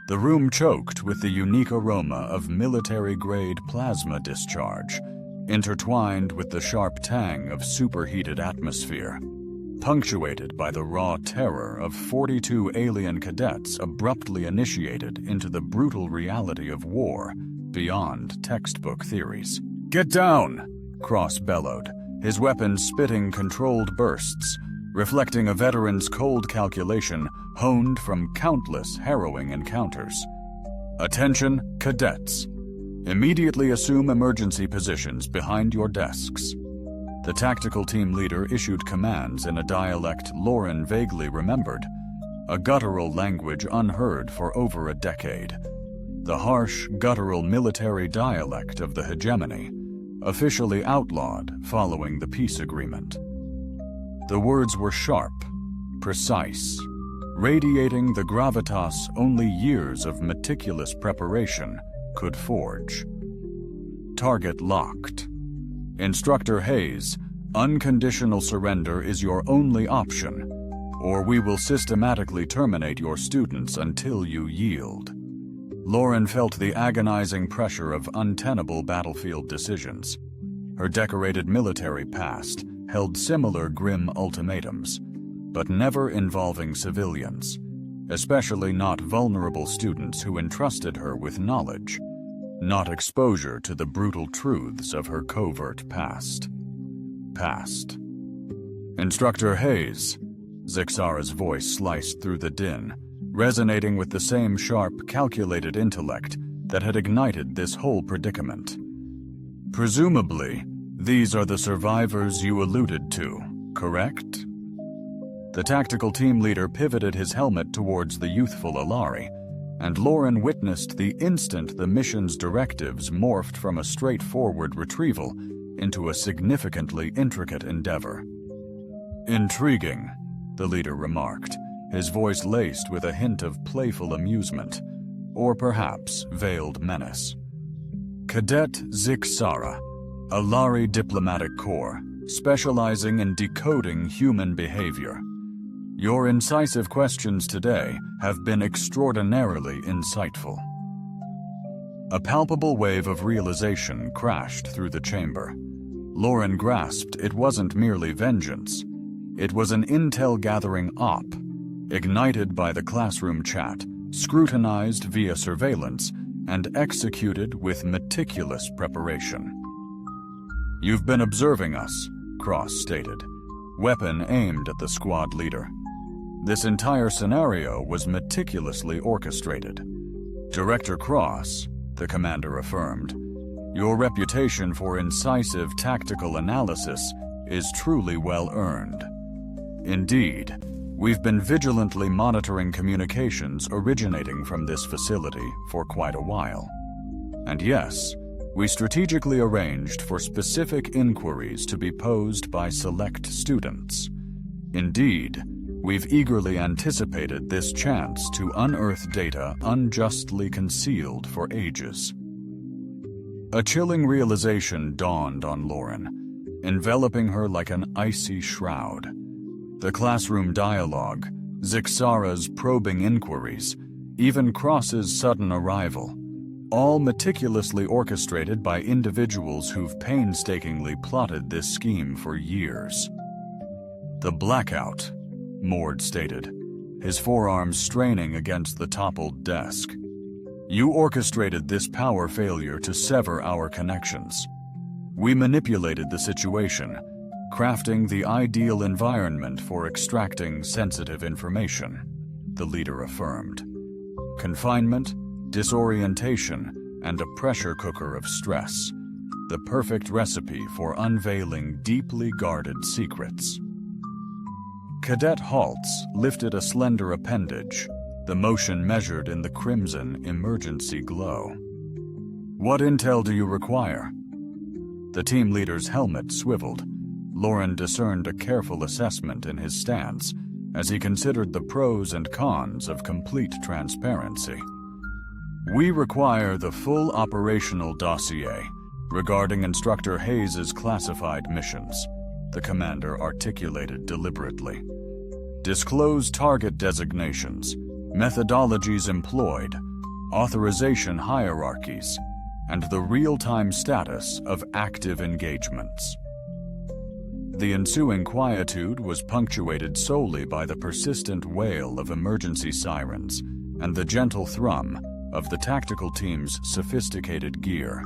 The room choked with the unique aroma of military-grade plasma discharge, intertwined with the sharp tang of superheated atmosphere, punctuated by the raw terror of 42 alien cadets abruptly initiated into the brutal reality of war beyond textbook theories. "Get down!" Cross bellowed, his weapon spitting controlled bursts, reflecting a veteran's cold calculation honed from countless harrowing encounters. "Attention, cadets. Immediately assume emergency positions behind your desks." The tactical team leader issued commands in a dialect Lauren vaguely remembered, a guttural language unheard for over a decade. The harsh, guttural military dialect of the hegemony, officially outlawed following the peace agreement. The words were sharp, precise, radiating the gravitas only years of meticulous preparation could forge. Target locked. Instructor Hayes, unconditional surrender is your only option, or we will systematically terminate your students until you yield. Lauren felt the agonizing pressure of untenable battlefield decisions. Her decorated military past held similar grim ultimatums, but never involving civilians, especially not vulnerable students who entrusted her with knowledge, not exposure to the brutal truths of her covert past. "Instructor Hayes," Zixara's voice sliced through the din, resonating with the same sharp, calculated intellect that had ignited this whole predicament. "Presumably, these are the survivors you alluded to, correct?" The tactical team leader pivoted his helmet towards the youthful Alari, and Lauren witnessed the instant the mission's directives morphed from a straightforward retrieval into a significantly intricate endeavor. "Intriguing," the leader remarked, his voice laced with a hint of playful amusement, or perhaps veiled menace. "Cadet Zixara, Alari Diplomatic Corps, specializing in decoding human behavior. Your incisive questions today have been extraordinarily insightful." A palpable wave of realization crashed through the chamber. Lauren grasped it wasn't merely vengeance. It was an intel-gathering op, ignited by the classroom chat, scrutinized via surveillance, and executed with meticulous preparation. "You've been observing us," Cross stated, weapon aimed at the squad leader. This entire scenario was meticulously orchestrated. "Director Cross," the commander affirmed, "your reputation for incisive tactical analysis is truly well earned. Indeed, we've been vigilantly monitoring communications originating from this facility for quite a while. And yes, We strategically arranged for specific inquiries to be posed by select students. Indeed, we've eagerly anticipated this chance to unearth data unjustly concealed for ages. A chilling realization dawned on Lauren, enveloping her like an icy shroud. The classroom dialogue, Zixara's probing inquiries, even Cross's sudden arrival, all meticulously orchestrated by individuals who've painstakingly plotted this scheme for years. "The blackout," Mord stated, his forearms straining against the toppled desk. "You orchestrated this power failure to sever our connections. We manipulated the situation, crafting the ideal environment for extracting sensitive information," the leader affirmed. "Confinement, disorientation, and a pressure cooker of stress. The perfect recipe for unveiling deeply guarded secrets." Cadet Haltz lifted a slender appendage, the motion measured in the crimson emergency glow. "What intel do you require?" The team leader's helmet swiveled. Lauren discerned a careful assessment in his stance as he considered the pros and cons of complete transparency. "We require the full operational dossier regarding Instructor Hayes' classified missions," the commander articulated deliberately. "Disclose target designations, methodologies employed, authorization hierarchies, and the real-time status of active engagements." The ensuing quietude was punctuated solely by the persistent wail of emergency sirens and the gentle thrum of the tactical team's sophisticated gear.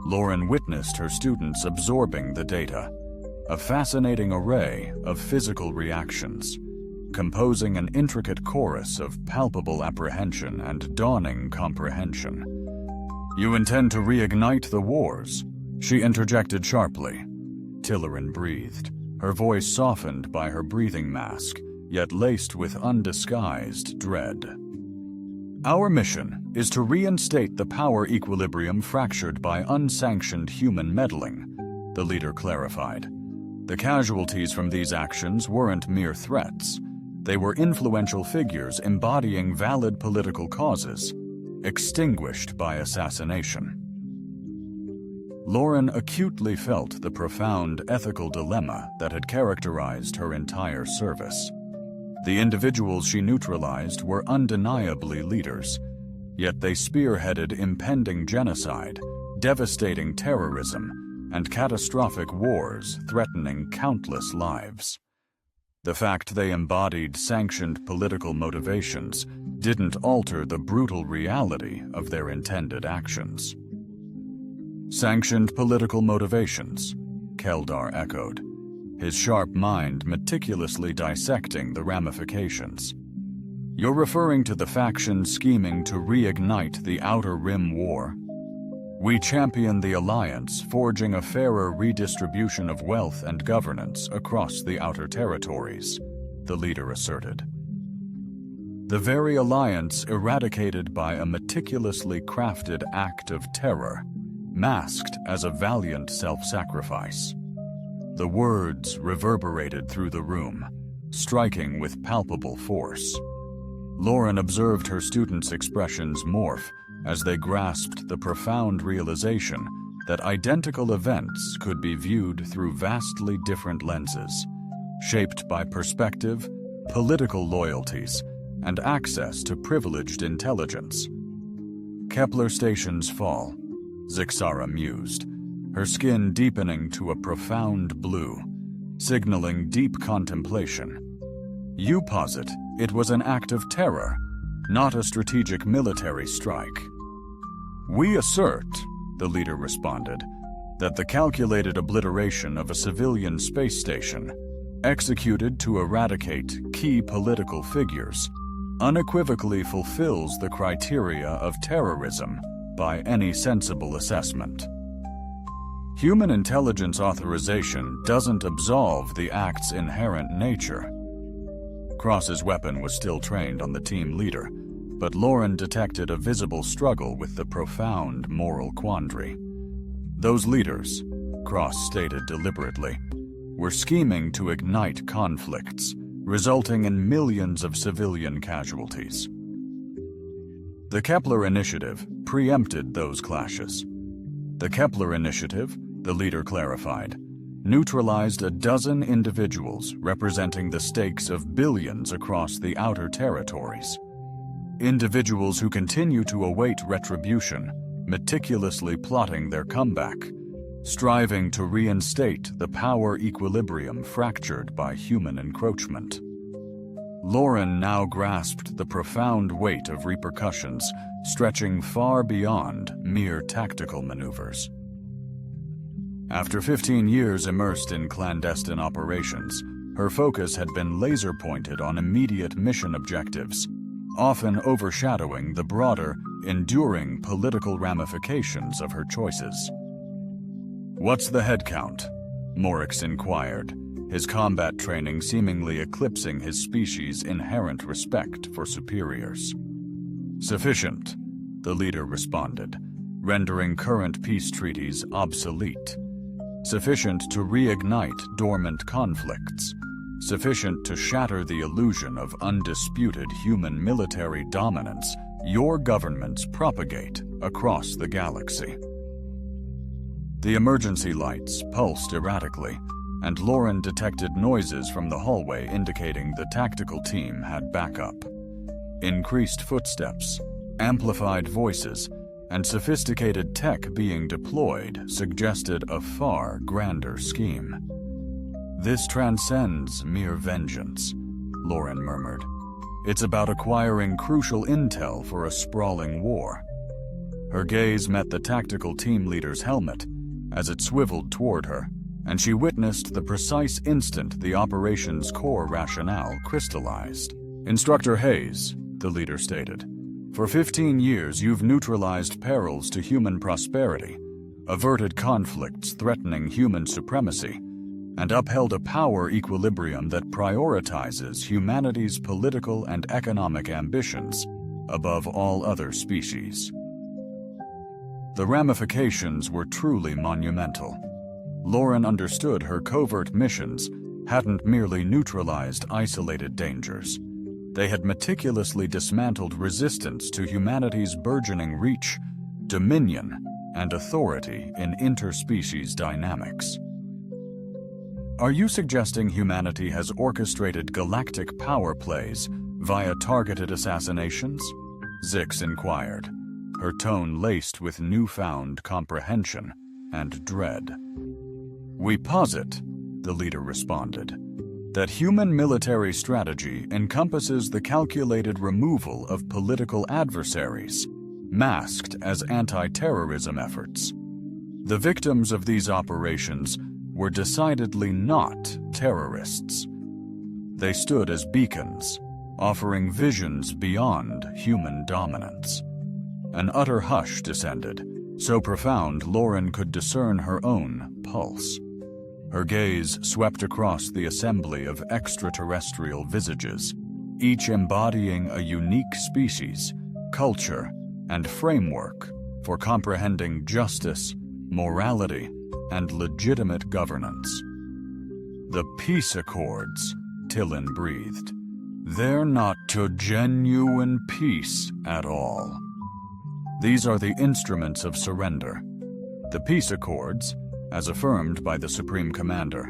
Lauren witnessed her students absorbing the data, a fascinating array of physical reactions, composing an intricate chorus of palpable apprehension and dawning comprehension. "You intend to reignite the wars?" she interjected sharply. Tillerin breathed, her voice softened by her breathing mask, yet laced with undisguised dread. "Our mission is to reinstate the power equilibrium fractured by unsanctioned human meddling," the leader clarified. "The casualties from these actions weren't mere threats. They were influential figures embodying valid political causes, extinguished by assassination." Lauren acutely felt the profound ethical dilemma that had characterized her entire service. The individuals she neutralized were undeniably leaders, yet they spearheaded impending genocide, devastating terrorism, and catastrophic wars threatening countless lives. The fact they embodied sanctioned political motivations didn't alter the brutal reality of their intended actions. "Sanctioned political motivations," Keldar echoed, his sharp mind meticulously dissecting the ramifications. "You're referring to the faction scheming to reignite the Outer Rim War? We champion the Alliance, forging a fairer redistribution of wealth and governance across the Outer Territories," the leader asserted. "The very Alliance eradicated by a meticulously crafted act of terror, masked as a valiant self-sacrifice." The words reverberated through the room, striking with palpable force. Lauren observed her students' expressions morph as they grasped the profound realization that identical events could be viewed through vastly different lenses, shaped by perspective, political loyalties, and access to privileged intelligence. "Kepler station's fall," Zixara mused, her skin deepening to a profound blue, signaling deep contemplation. "You posit it was an act of terror, not a strategic military strike." "We assert," the leader responded, "that the calculated obliteration of a civilian space station, executed to eradicate key political figures, unequivocally fulfills the criteria of terrorism by any sensible assessment. Human intelligence authorization doesn't absolve the act's inherent nature." Cross's weapon was still trained on the team leader, but Lauren detected a visible struggle with the profound moral quandary. Those leaders, Cross stated deliberately, were scheming to ignite conflicts, resulting in millions of civilian casualties. The Kepler Initiative preempted those clashes. The Kepler Initiative, the leader clarified, neutralized a dozen individuals representing the stakes of billions across the outer territories. Individuals who continue to await retribution, meticulously plotting their comeback, striving to reinstate the power equilibrium fractured by human encroachment. Lauren now grasped the profound weight of repercussions stretching far beyond mere tactical maneuvers. After 15 years immersed in clandestine operations, her focus had been laser-pointed on immediate mission objectives, often overshadowing the broader, enduring political ramifications of her choices. "What's the head count?" Morix inquired, his combat training seemingly eclipsing his species' inherent respect for superiors. "Sufficient," the leader responded, rendering current peace treaties obsolete. "Sufficient to reignite dormant conflicts. Sufficient to shatter the illusion of undisputed human military dominance your governments propagate across the galaxy." The emergency lights pulsed erratically, and Lauren detected noises from the hallway indicating the tactical team had backup. Increased footsteps, amplified voices, and sophisticated tech being deployed suggested a far grander scheme. "This transcends mere vengeance," Lauren murmured. "It's about acquiring crucial intel for a sprawling war." Her gaze met the tactical team leader's helmet as it swiveled toward her, and she witnessed the precise instant the operation's core rationale crystallized. "Instructor Hayes," the leader stated, "for 15 years you've neutralized perils to human prosperity, averted conflicts threatening human supremacy, and upheld a power equilibrium that prioritizes humanity's political and economic ambitions above all other species." The ramifications were truly monumental. Lauren understood her covert missions hadn't merely neutralized isolated dangers. They had meticulously dismantled resistance to humanity's burgeoning reach, dominion, and authority in interspecies dynamics. "Are you suggesting humanity has orchestrated galactic power plays via targeted assassinations?" Zix inquired, her tone laced with newfound comprehension and dread. "We posit," the leader responded, "that human military strategy encompasses the calculated removal of political adversaries, masked as anti-terrorism efforts. The victims of these operations were decidedly not terrorists. They stood as beacons, offering visions beyond human dominance." An utter hush descended, so profound Lauren could discern her own pulse. Her gaze swept across the assembly of extraterrestrial visages, each embodying a unique species, culture, and framework for comprehending justice, morality, and legitimate governance. "The peace accords," Tillin breathed. "They're not to genuine peace at all. These are the instruments of surrender. The peace accords, as affirmed by the Supreme Commander,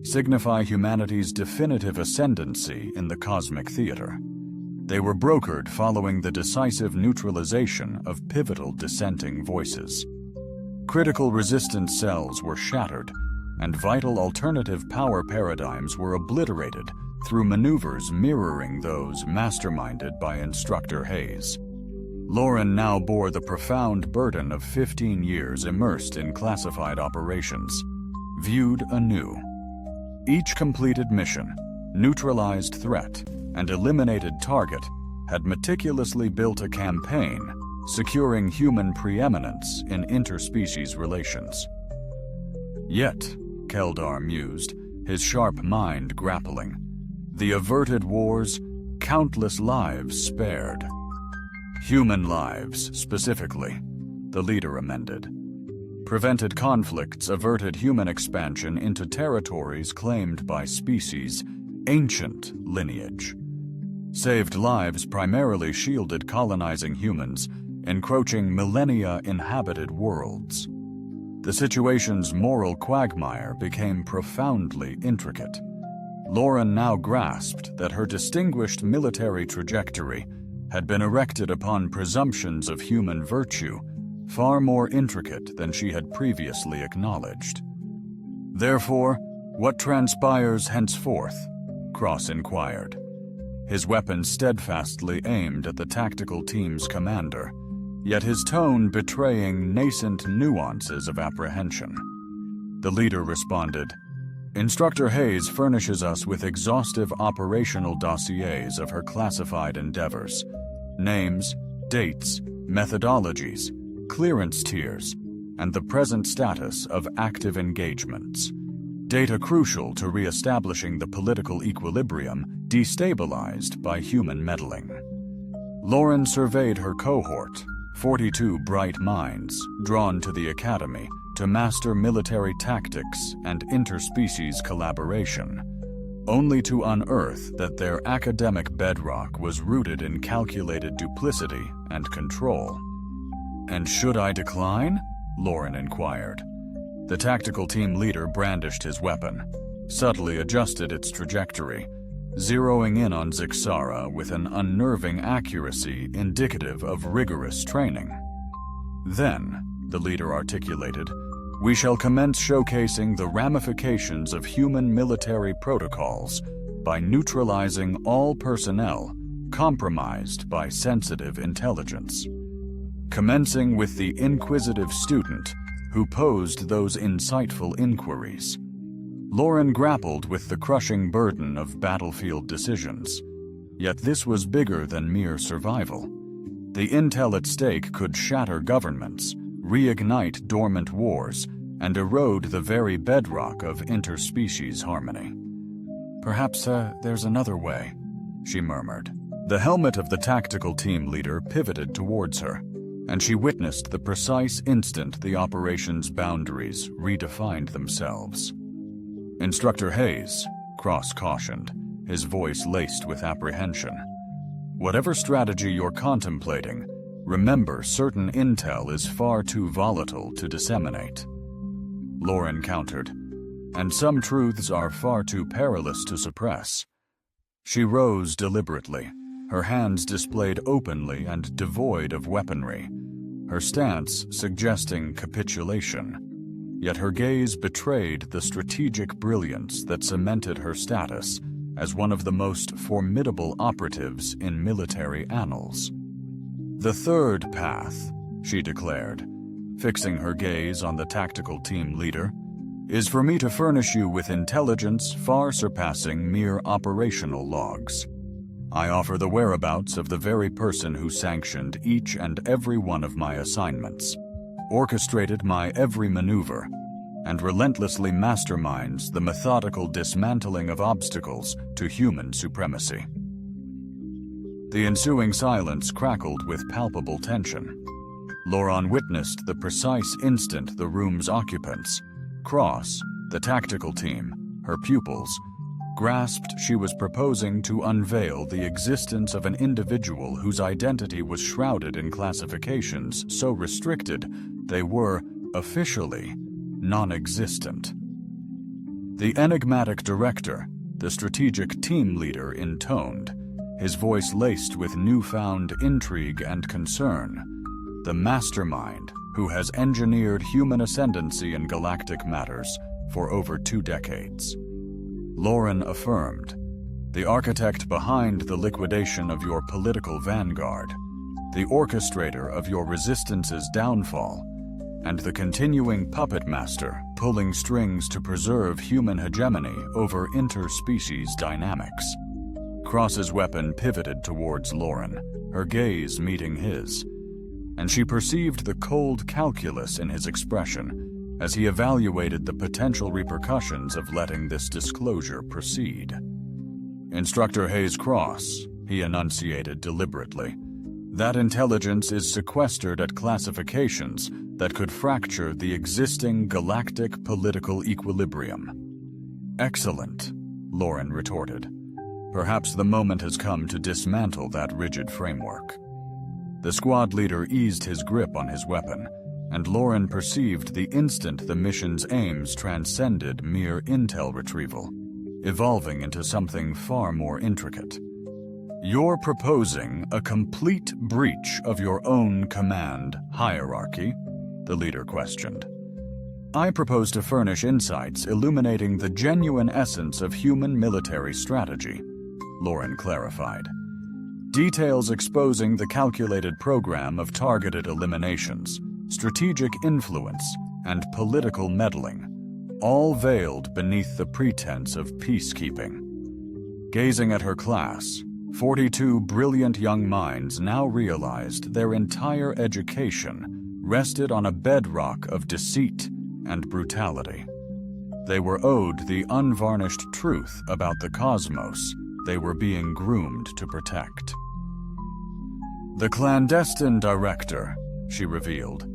signify humanity's definitive ascendancy in the cosmic theater. They were brokered following the decisive neutralization of pivotal dissenting voices. Critical resistance cells were shattered, and vital alternative power paradigms were obliterated through maneuvers mirroring those masterminded by Instructor Hayes. Lauren now bore the profound burden of 15 years immersed in classified operations, viewed anew. Each completed mission, neutralized threat, and eliminated target had meticulously built a campaign securing human preeminence in interspecies relations. Yet, Keldar mused, his sharp mind grappling, the averted wars, countless lives spared. Human lives, specifically, the leader amended. Prevented conflicts, averted human expansion into territories claimed by species' ancient lineage. Saved lives, primarily shielded colonizing humans, encroaching millennia inhabited worlds. The situation's moral quagmire became profoundly intricate. Lauren now grasped that her distinguished military trajectory had been erected upon presumptions of human virtue far more intricate than she had previously acknowledged. Therefore, what transpires henceforth? Cross inquired, his weapon steadfastly aimed at the tactical team's commander, yet his tone betraying nascent nuances of apprehension. The leader responded, "Instructor Hayes furnishes us with exhaustive operational dossiers of her classified endeavors, names, dates, methodologies, clearance tiers, and the present status of active engagements. Data crucial to re-establishing the political equilibrium destabilized by human meddling." Lauren surveyed her cohort, 42 bright minds drawn to the academy to master military tactics and interspecies collaboration, only to unearth that their academic bedrock was rooted in calculated duplicity and control. "And should I decline?" Lauren inquired. The tactical team leader brandished his weapon, subtly adjusted its trajectory, zeroing in on Zixara with an unnerving accuracy indicative of rigorous training. "Then," the leader articulated, "we shall commence showcasing the ramifications of human military protocols by neutralizing all personnel compromised by sensitive intelligence. Commencing with the inquisitive student who posed those insightful inquiries." Lauren grappled with the crushing burden of battlefield decisions. Yet this was bigger than mere survival. The intel at stake could shatter governments, reignite dormant wars, and erode the very bedrock of interspecies harmony. "Perhaps there's another way," she murmured. The helmet of the tactical team leader pivoted towards her, and she witnessed the precise instant the operation's boundaries redefined themselves. "Instructor Hayes," Cross cautioned, his voice laced with apprehension, "whatever strategy you're contemplating, remember certain intel is far too volatile to disseminate." Lauren countered, "And some truths are far too perilous to suppress." She rose deliberately, her hands displayed openly and devoid of weaponry, her stance suggesting capitulation. Yet her gaze betrayed the strategic brilliance that cemented her status as one of the most formidable operatives in military annals. "The third path," she declared, fixing her gaze on the tactical team leader, "is for me to furnish you with intelligence far surpassing mere operational logs. I offer the whereabouts of the very person who sanctioned each and every one of my assignments, orchestrated my every maneuver, and relentlessly masterminds the methodical dismantling of obstacles to human supremacy." The ensuing silence crackled with palpable tension. Lauren witnessed the precise instant the room's occupants, Cross, the tactical team, her pupils, grasped she was proposing to unveil the existence of an individual whose identity was shrouded in classifications so restricted they were, officially, non-existent. The enigmatic director, the strategic team leader, intoned, his voice laced with newfound intrigue and concern, the mastermind who has engineered human ascendancy in galactic matters for over 2 decades. Lauren affirmed, the architect behind the liquidation of your political vanguard, the orchestrator of your resistance's downfall, and the continuing puppet master pulling strings to preserve human hegemony over interspecies dynamics. Cross's weapon pivoted towards Lauren, her gaze meeting his, and she perceived the cold calculus in his expression as he evaluated the potential repercussions of letting this disclosure proceed. "Instructor Hayes Cross," he enunciated deliberately, That intelligence is sequestered at classifications that could fracture the existing galactic political equilibrium. Excellent, Lauren retorted. Perhaps the moment has come to dismantle that rigid framework. The squad leader eased his grip on his weapon, and Lauren perceived the instant the mission's aims transcended mere intel retrieval, evolving into something far more intricate. You're proposing a complete breach of your own command hierarchy? The leader questioned. I propose to furnish insights illuminating the genuine essence of human military strategy, Lauren clarified. Details exposing the calculated program of targeted eliminations, strategic influence, and political meddling, all veiled beneath the pretense of peacekeeping. Gazing at her class, 42 brilliant young minds now realized their entire education rested on a bedrock of deceit and brutality. They were owed the unvarnished truth about the cosmos they were being groomed to protect. The clandestine director, she revealed,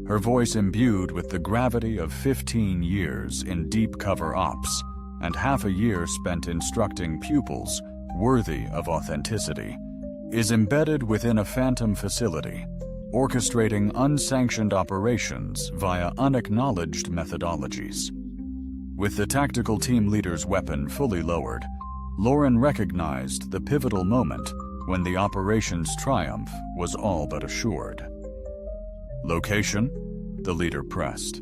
her voice imbued with the gravity of 15 years in deep cover ops and half a year spent instructing pupils worthy of authenticity, is embedded within a phantom facility, orchestrating unsanctioned operations via unacknowledged methodologies. With the tactical team leader's weapon fully lowered, Lauren recognized the pivotal moment when the operation's triumph was all but assured. Location? The leader pressed.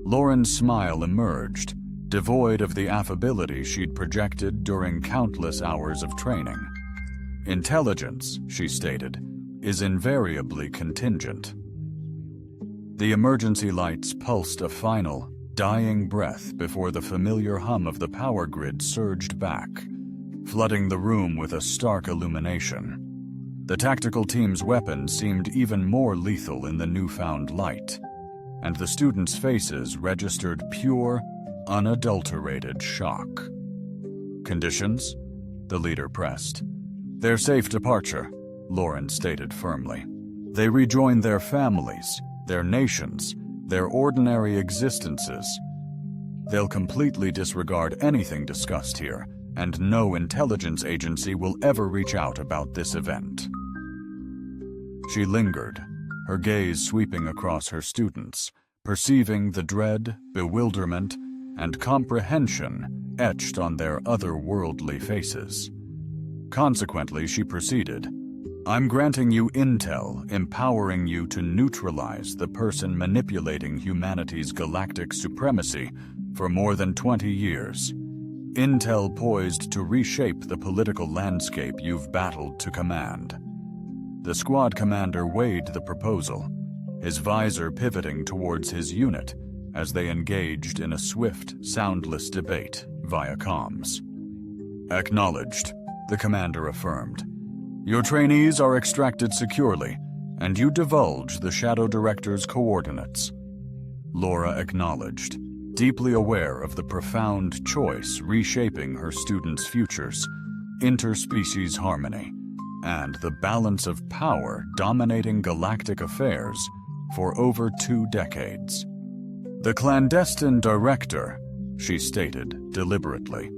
Lauren's smile emerged, devoid of the affability she'd projected during countless hours of training. Intelligence, she stated, is invariably contingent. The emergency lights pulsed a final, dying breath before the familiar hum of the power grid surged back, flooding the room with a stark illumination. The tactical team's weapon seemed even more lethal in the newfound light, and the students' faces registered pure, unadulterated shock. Conditions? The leader pressed. Their safe departure, Lauren stated firmly. They rejoin their families, their nations, their ordinary existences. They'll completely disregard anything discussed here, and no intelligence agency will ever reach out about this event. She lingered, her gaze sweeping across her students, perceiving the dread, bewilderment, and comprehension etched on their otherworldly faces. Consequently, she proceeded, I'm granting you intel, empowering you to neutralize the person manipulating humanity's galactic supremacy for more than 20 years. Intel poised to reshape the political landscape you've battled to command. The squad commander weighed the proposal, his visor pivoting towards his unit as they engaged in a swift, soundless debate via comms. Acknowledged, the commander affirmed. Your trainees are extracted securely, and you divulge the Shadow Director's coordinates. Laura acknowledged, deeply aware of the profound choice reshaping her students' futures, interspecies harmony, and the balance of power dominating galactic affairs for over 2 decades. The clandestine director, she stated deliberately,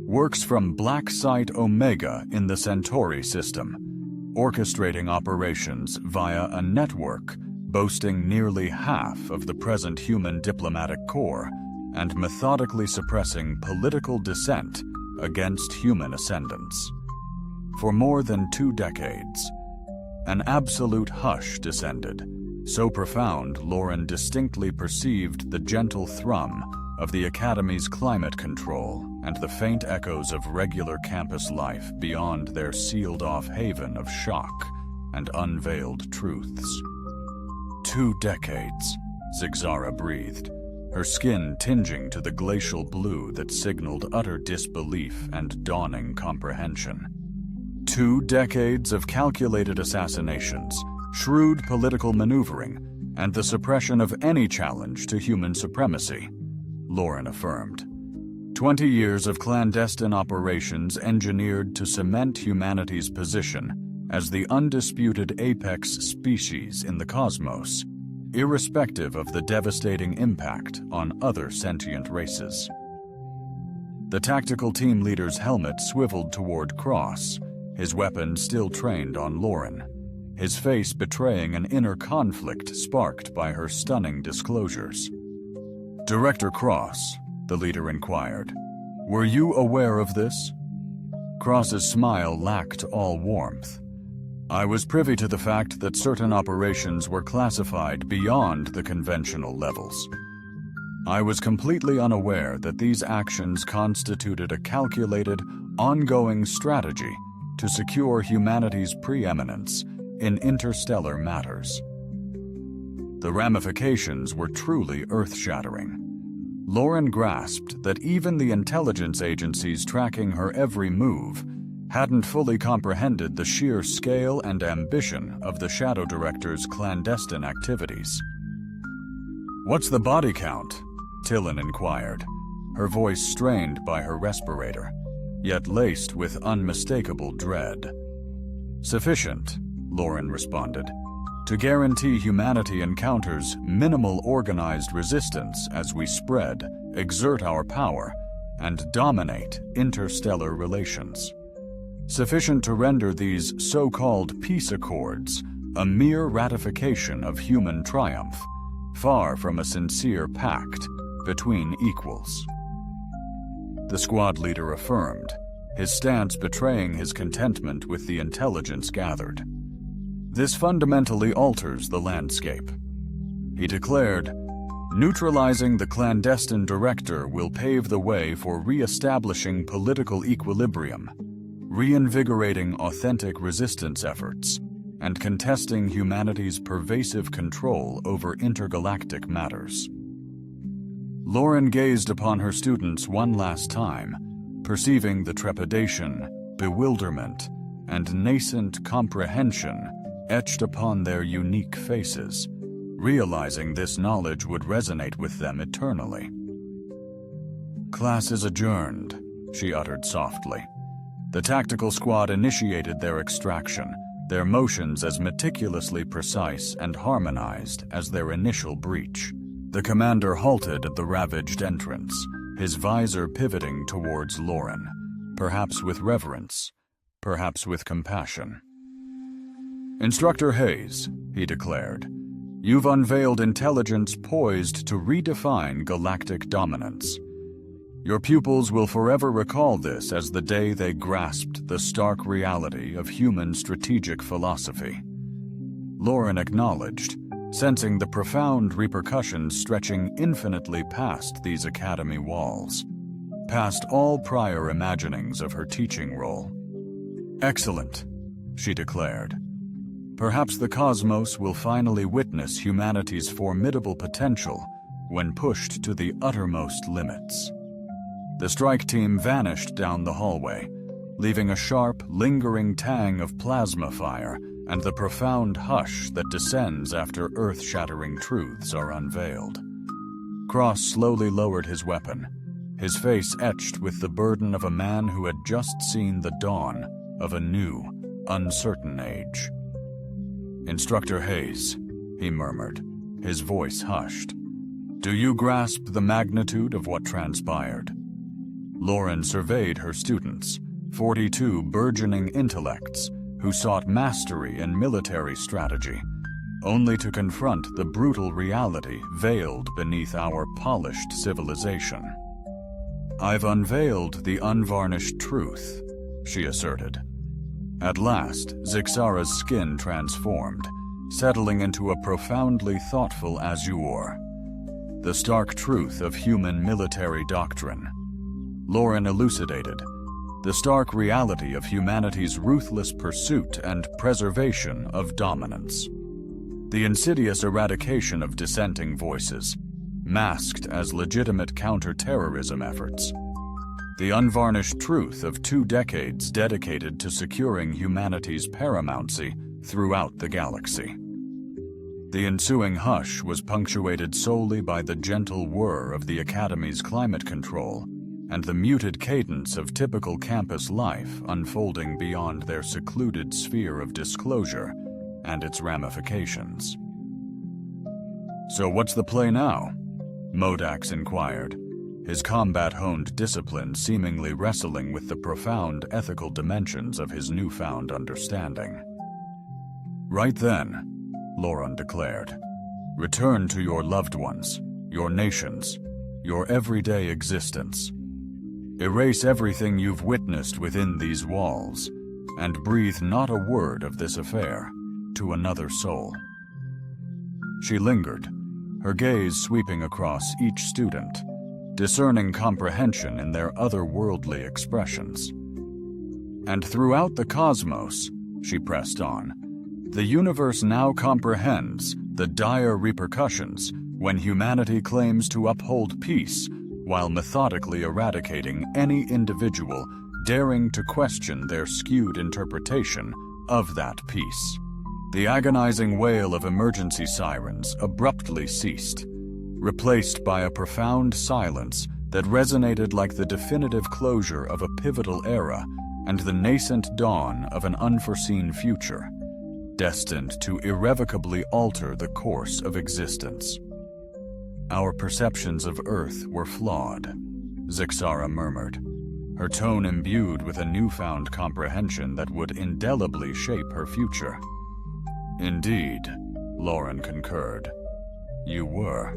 works from Black Site Omega in the Centauri system, orchestrating operations via a network boasting nearly half of the present human diplomatic corps and methodically suppressing political dissent against human ascendance. For more than 2 decades, an absolute hush descended, so profound Lauren distinctly perceived the gentle thrum of the Academy's climate control and the faint echoes of regular campus life beyond their sealed-off haven of shock and unveiled truths. 2 decades, Zigzara breathed, her skin tinging to the glacial blue that signaled utter disbelief and dawning comprehension. 2 decades of calculated assassinations, shrewd political maneuvering, and the suppression of any challenge to human supremacy, Lauren affirmed. 20 years of clandestine operations engineered to cement humanity's position as the undisputed apex species in the cosmos, irrespective of the devastating impact on other sentient races. The tactical team leader's helmet swiveled toward Cross, his weapon still trained on Lauren, his face betraying an inner conflict sparked by her stunning disclosures. "Director Cross," the leader inquired, "were you aware of this?" Cross's smile lacked all warmth. "I was privy to the fact that certain operations were classified beyond the conventional levels. I was completely unaware that these actions constituted a calculated, ongoing strategy to secure humanity's preeminence in interstellar matters." The ramifications were truly earth-shattering. Lauren grasped that even the intelligence agencies tracking her every move hadn't fully comprehended the sheer scale and ambition of the Shadow Director's clandestine activities. "What's the body count?" Tillin inquired, her voice strained by her respirator, yet laced with unmistakable dread. "Sufficient," Lauren responded, "to guarantee humanity encounters minimal organized resistance as we spread, exert our power, and dominate interstellar relations. Sufficient to render these so-called peace accords a mere ratification of human triumph, far from a sincere pact between equals." The squad leader affirmed, his stance betraying his contentment with the intelligence gathered. "This fundamentally alters the landscape," he declared. "Neutralizing the clandestine director will pave the way for re-establishing political equilibrium, reinvigorating authentic resistance efforts, and contesting humanity's pervasive control over intergalactic matters." Lauren gazed upon her students one last time, perceiving the trepidation, bewilderment, and nascent comprehension etched upon their unique faces, realizing this knowledge would resonate with them eternally. "Class is adjourned," she uttered softly. The tactical squad initiated their extraction, their motions as meticulously precise and harmonized as their initial breach. The commander halted at the ravaged entrance, his visor pivoting towards Lauren, perhaps with reverence, perhaps with compassion. "Instructor Hayes," he declared, "you've unveiled intelligence poised to redefine galactic dominance. Your pupils will forever recall this as the day they grasped the stark reality of human strategic philosophy." Lauren acknowledged, sensing the profound repercussions stretching infinitely past these academy walls, past all prior imaginings of her teaching role. "Excellent," she declared. "Perhaps the cosmos will finally witness humanity's formidable potential when pushed to the uttermost limits." The strike team vanished down the hallway, leaving a sharp, lingering tang of plasma fire and the profound hush that descends after earth-shattering truths are unveiled. Cross slowly lowered his weapon, his face etched with the burden of a man who had just seen the dawn of a new, uncertain age. "Instructor Hayes," he murmured, his voice hushed. "Do you grasp the magnitude of what transpired?" Lauren surveyed her students, 42 burgeoning intellects who sought mastery in military strategy, only to confront the brutal reality veiled beneath our polished civilization. "I've unveiled the unvarnished truth," she asserted. At last, Zixara's skin transformed, settling into a profoundly thoughtful azure. "The stark truth of human military doctrine," Lauren elucidated, "the stark reality of humanity's ruthless pursuit and preservation of dominance. The insidious eradication of dissenting voices, masked as legitimate counter-terrorism efforts. The unvarnished truth of 2 decades dedicated to securing humanity's paramountcy throughout the galaxy." The ensuing hush was punctuated solely by the gentle whir of the Academy's climate control and the muted cadence of typical campus life unfolding beyond their secluded sphere of disclosure and its ramifications. "So what's the play now?" Modax inquired, his combat-honed discipline seemingly wrestling with the profound ethical dimensions of his newfound understanding. "Right then," Lauren declared, "return to your loved ones, your nations, your everyday existence. Erase everything you've witnessed within these walls, and breathe not a word of this affair to another soul." She lingered, her gaze sweeping across each student, discerning comprehension in their otherworldly expressions. "And throughout the cosmos," she pressed on, "the universe now comprehends the dire repercussions when humanity claims to uphold peace while methodically eradicating any individual daring to question their skewed interpretation of that peace." The agonizing wail of emergency sirens abruptly ceased, replaced by a profound silence that resonated like the definitive closure of a pivotal era and the nascent dawn of an unforeseen future, destined to irrevocably alter the course of existence. "Our perceptions of Earth were flawed," Zixara murmured, her tone imbued with a newfound comprehension that would indelibly shape her future. "Indeed," Lauren concurred. "You were."